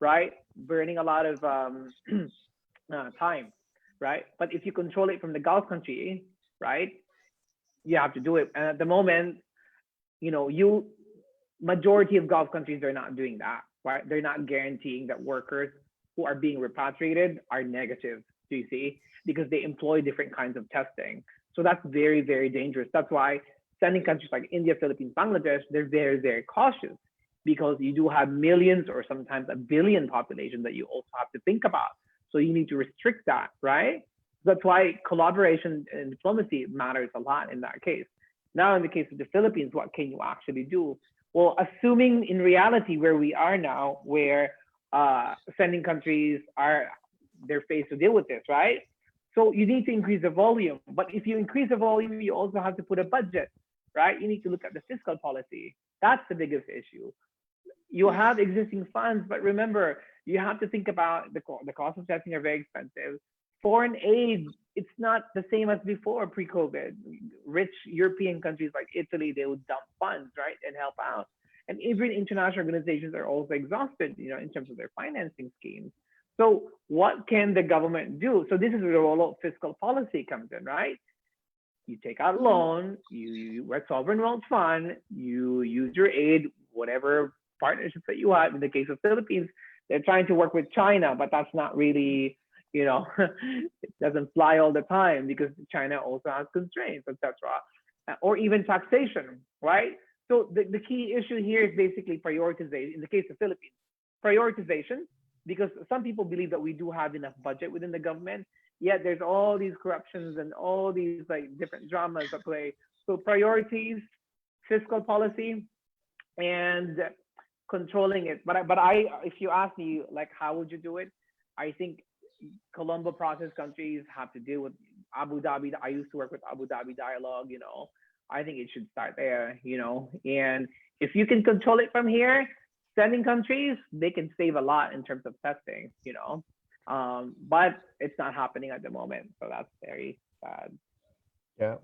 right? Burning a lot of time, right? But if you control it from the Gulf country, right, you have to do it. And at the moment, majority of Gulf countries are not doing that, right? They're not guaranteeing that workers who are being repatriated are negative, do you see? Because they employ different kinds of testing. So that's very, very dangerous. That's why sending countries like India, Philippines, Bangladesh, they're very, very cautious, because you do have millions or sometimes a billion population that you also have to think about. So you need to restrict that, right? That's why collaboration and diplomacy matters a lot in that case. Now, in the case of the Philippines, what can you actually do? Well, assuming in reality where we are now, where sending countries they're faced to deal with this, right? So you need to increase the volume. But if you increase the volume, you also have to put a budget, right? You need to look at the fiscal policy. That's the biggest issue. You have existing funds, but remember, you have to think about the cost of testing are very expensive. Foreign aid, it's not the same as before pre-COVID. Rich European countries like Italy, they would dump funds, right, and help out. And even international organizations are also exhausted, in terms of their financing schemes. So what can the government do? So this is where the role of fiscal policy comes in, right? You take out a loan, you work sovereign wealth fund, you use your aid, whatever partnerships that you have. In the case of Philippines, they're trying to work with China, but that's not really, it doesn't fly all the time because China also has constraints, etc. Or even taxation, right? So the key issue here is basically prioritization. In the case of Philippines, prioritization, because some people believe that we do have enough budget within the government, yet there's all these corruptions and all these like different dramas at play. So priorities, fiscal policy, and controlling it. If you ask me, like, how would you do it? I think Colombo process countries have to deal with Abu Dhabi. I used to work with Abu Dhabi dialogue, I think it should start there, and if you can control it from here, sending countries, they can save a lot in terms of testing, but it's not happening at the moment. So that's very sad. Yeah,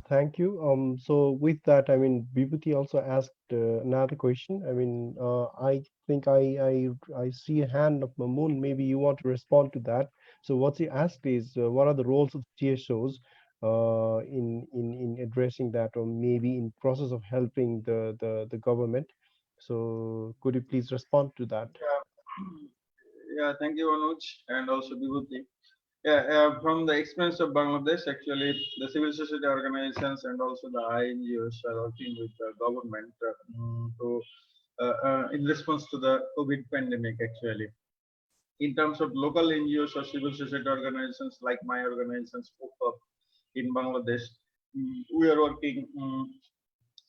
thank you. So with that, I mean, Vibhuti also asked another question. I mean, I think I see a hand of Mamoon. Maybe you want to respond to that. So what he asked is, what are the roles of TSOs in addressing that, or maybe in process of helping the government? So could you please respond to that? Yeah, yeah, thank you, Anuj, and also Vibhuti. Yeah, from the experience of Bangladesh, actually, the civil society organizations and also the INGOs are working with the government in response to the COVID pandemic, actually. In terms of local NGOs or civil society organizations like my organization, Spoke Up in Bangladesh, we are working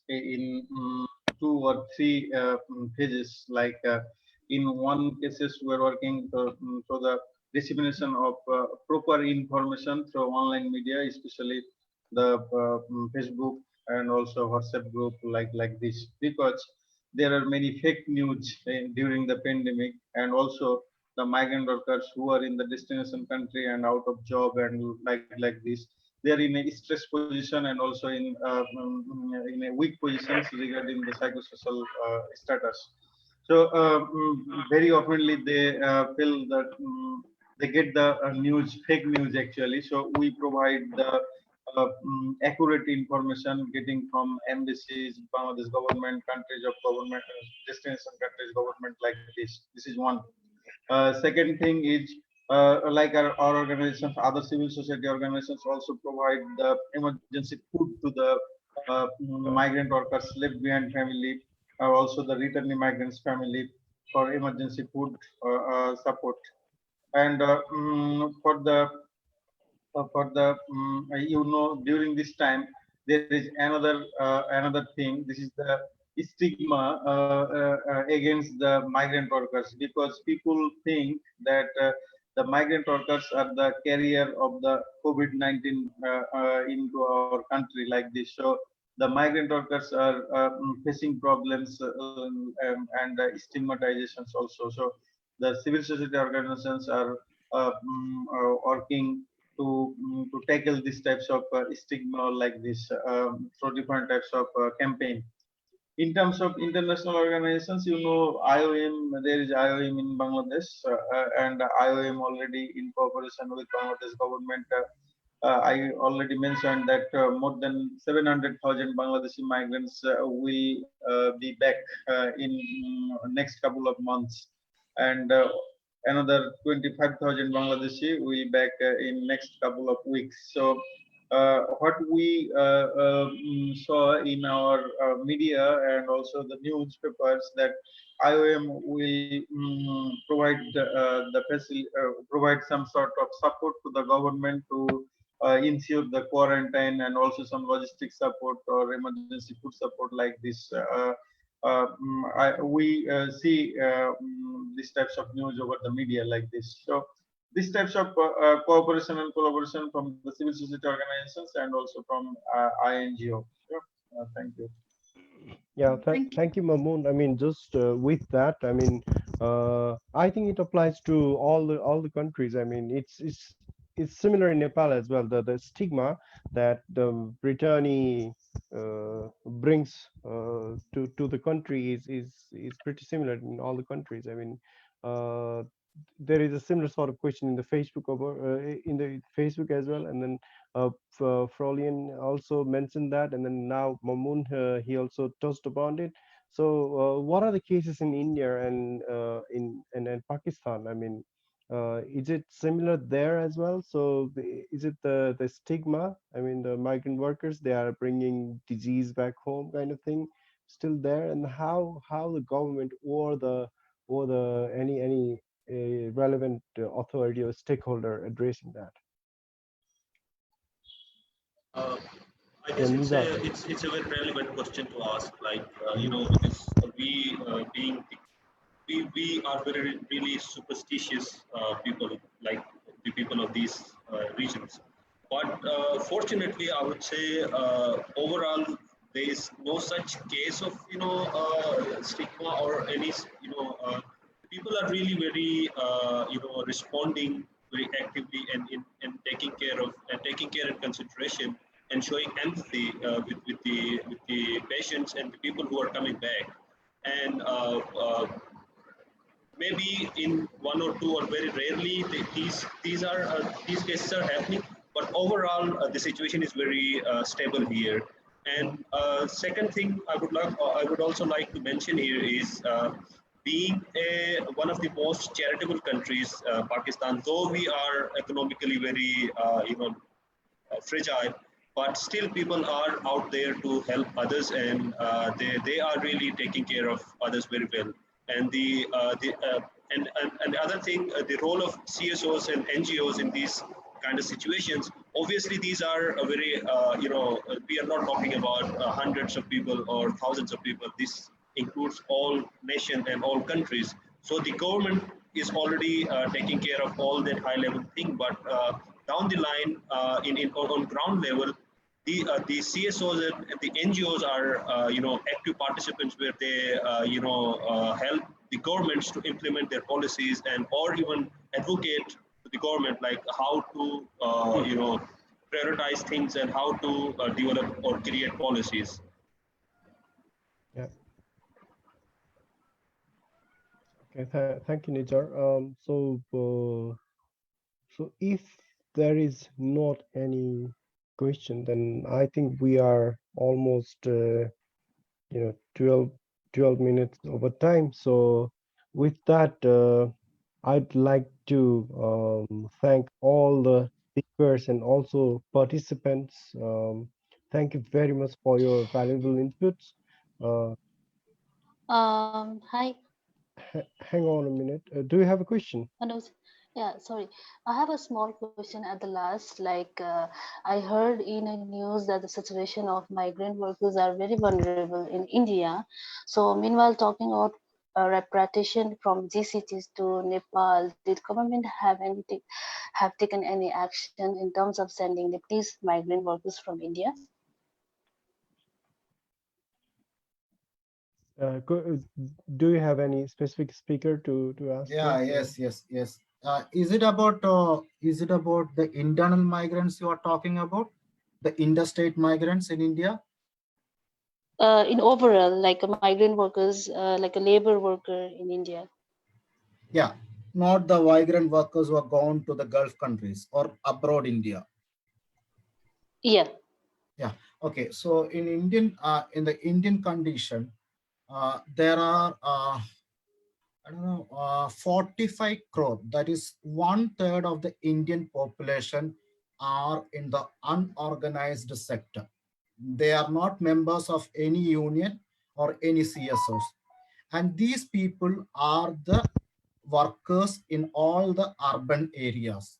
in two or three phases. Like in one cases, we're working for the dissemination of proper information through online media, especially the Facebook and also WhatsApp group like this, because there are many fake news during the pandemic, and also the migrant workers who are in the destination country and out of job and like this, they are in a stress position and also in a weak positions regarding the psychosocial status. So very oftenly they feel that they get the news, fake news actually. So we provide the accurate information getting from embassies, Bangladesh government, countries of government, destination countries government like this. This is one. Second thing is like our organizations, other civil society organizations also provide the emergency food to the migrant workers left behind family, also the returning migrants family for emergency food support. And for the during this time there is another thing. This is the stigma against the migrant workers, because people think that the migrant workers are the carrier of the COVID-19 into our country like this. So the migrant workers are facing problems and stigmatizations also. So the civil society organizations are working to tackle these types of stigma like this through different types of campaign. In terms of international organizations, IOM, there is IOM in Bangladesh, and IOM already in cooperation with Bangladesh government. I already mentioned that more than 700,000 Bangladeshi migrants will be back in next couple of months, and another 25,000 Bangladeshi will be back in next couple of weeks. So what we saw in our media and also the newspapers, that IOM will provide some sort of support to the government to ensure the quarantine and also some logistic support or emergency food support like this. We see these types of news over the media like this. So these types of cooperation and collaboration from the civil society organizations and also from INGO. Yeah. Thank you. Yeah, Thank you. thank you, Mamoon. I mean, just with that, I mean, I think it applies to all the countries. I mean, it's similar in Nepal as well. The stigma that the returnee brings to the country is pretty similar in all the countries. I mean, uh, there is a similar sort of question in the in the Facebook as well, and then Frolian also mentioned that, and then now Mamoon he also touched upon it. So, what are the cases in India and in Pakistan? I mean, is it similar there as well? So, is it the stigma? I mean, the migrant workers, they are bringing disease back home, kind of thing, still there, and how the government or the any relevant authority or stakeholder addressing that? Uh, I Yeah, guess Nizar. it's a very relevant question to ask. Like Mhm. because we being we are very really superstitious people, like the people of these regions. But fortunately, I would say overall there is no such case of stigma or any people are really very responding very actively and in taking care of and taking care and consideration and showing empathy with the patients and the people who are coming back. And maybe in one or two or very rarely these cases are happening, but overall the situation is very stable here. And second thing I would also like to mention here is being one of the most charitable countries, Pakistan, though we are economically very fragile, but still people are out there to help others, and they are really taking care of others very well. And and the other thing, the role of CSOs and NGOs in these kind of situations. Obviously, these are a very we are not talking about hundreds of people or thousands of people. This includes all nations and all countries. So the government is already taking care of all that high level thing, but down the line, in on ground level, the CSOs and the NGOs are active participants where they help the governments to implement their policies and or even advocate to the government like how to prioritize things and how to develop or create policies. Yeah. Okay. Thank you, Nizar. So if there is not any question, then I think we are almost 12 minutes over time. So with that, I'd like to thank all the speakers and also participants. Thank you very much for your valuable inputs. Uh, Hi, Hang on a minute. Do you have a question? Anuj. Yeah, sorry. I have a small question at the last. I heard in a news that the situation of migrant workers are very vulnerable in India. So, meanwhile, talking about repatriation from GCCs to Nepal, did government have taken any action in terms of sending the these migrant workers from India? Do you have any specific speaker to ask Yeah, this? yes. Is it about the internal migrants you are talking about? The interstate migrants in India? In overall, like a migrant workers, like a labor worker in India. Yeah, not the migrant workers who are gone to the Gulf countries or abroad India. Yeah. Yeah. Okay. So in the Indian condition, there are I don't know 45 crore. That is one third of the Indian population are in the unorganized sector. They are not members of any union or any CSOs, and these people are the workers in all the urban areas.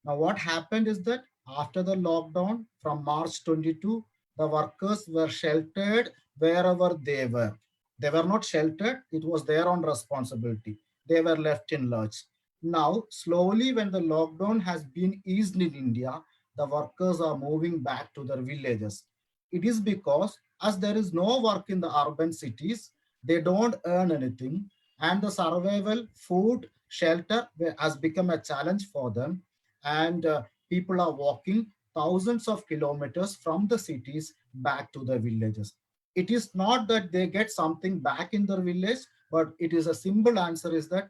Now, what happened is that after the lockdown from March 22, the workers were sheltered wherever they were. They were not sheltered, it was their own responsibility. They were left in lurch. Now, slowly, when the lockdown has been eased in India, the workers are moving back to their villages. It is because, as there is no work in the urban cities, they don't earn anything, and the survival, food, shelter has become a challenge for them. And people are walking thousands of kilometers from the cities back to the villages. It is not that they get something back in their village, but it is a simple answer is that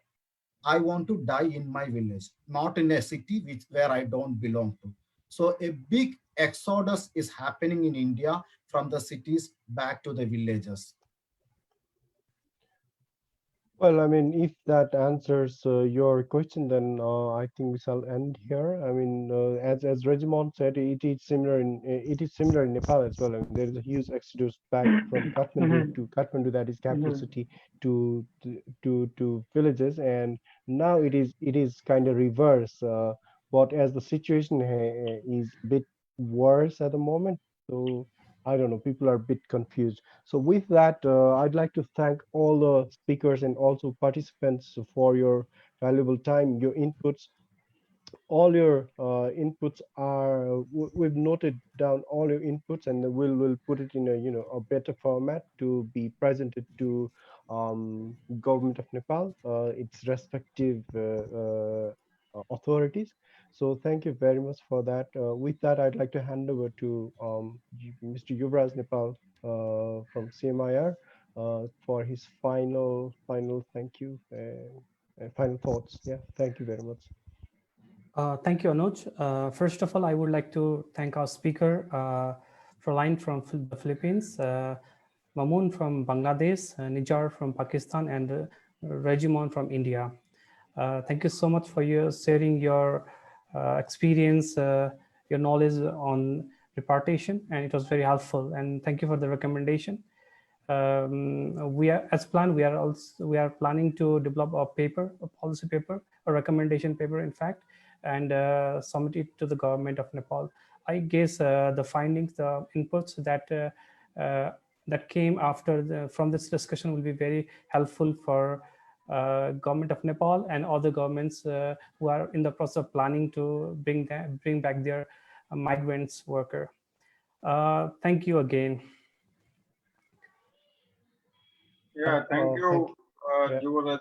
I want to die in my village, not in a city where I don't belong to. So a big exodus is happening in India from the cities back to the villages. Well, I mean, if that answers your question, then I think we shall end here. I mean, as Regimon said, it is similar in Nepal as well. I mean, there is a huge exodus back from Kathmandu Mhm. to Kathmandu, that is capital Mhm. city, to villages, and now it is kind of reverse. But as the situation is a bit worse at the moment. So I don't know, people are a bit confused. So with that, I'd like to thank all the speakers and also participants for your valuable time, your inputs. All your inputs are we've noted down all your inputs, and we'll put it in a a better format to be presented to government of Nepal, its respective authorities. So thank you very much for that. With that, I'd like to hand over to Mr. Yuvraj Nepal from CMIR for his final thank you and final thoughts. Yeah, thank you very much. Thank you, Anuj. First of all, I would like to thank our speaker, Fräulein from the Philippines, Mamoon from Bangladesh, Nijar from Pakistan, and Regimon from India. Thank you so much for your sharing your experience, your knowledge on repatriation, and it was very helpful. And thank you for the recommendation. We are, as planned, we are planning to develop a paper, a policy paper, a recommendation paper, in fact, and submit it to the government of Nepal. I guess the findings, the inputs that came after from this discussion will be very helpful for government of Nepal and other governments who are in the process of planning to bring back their migrants worker. Thank you again. Yeah, thank you, Yeah. Yuvraj.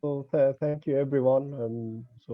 So thank you everyone. So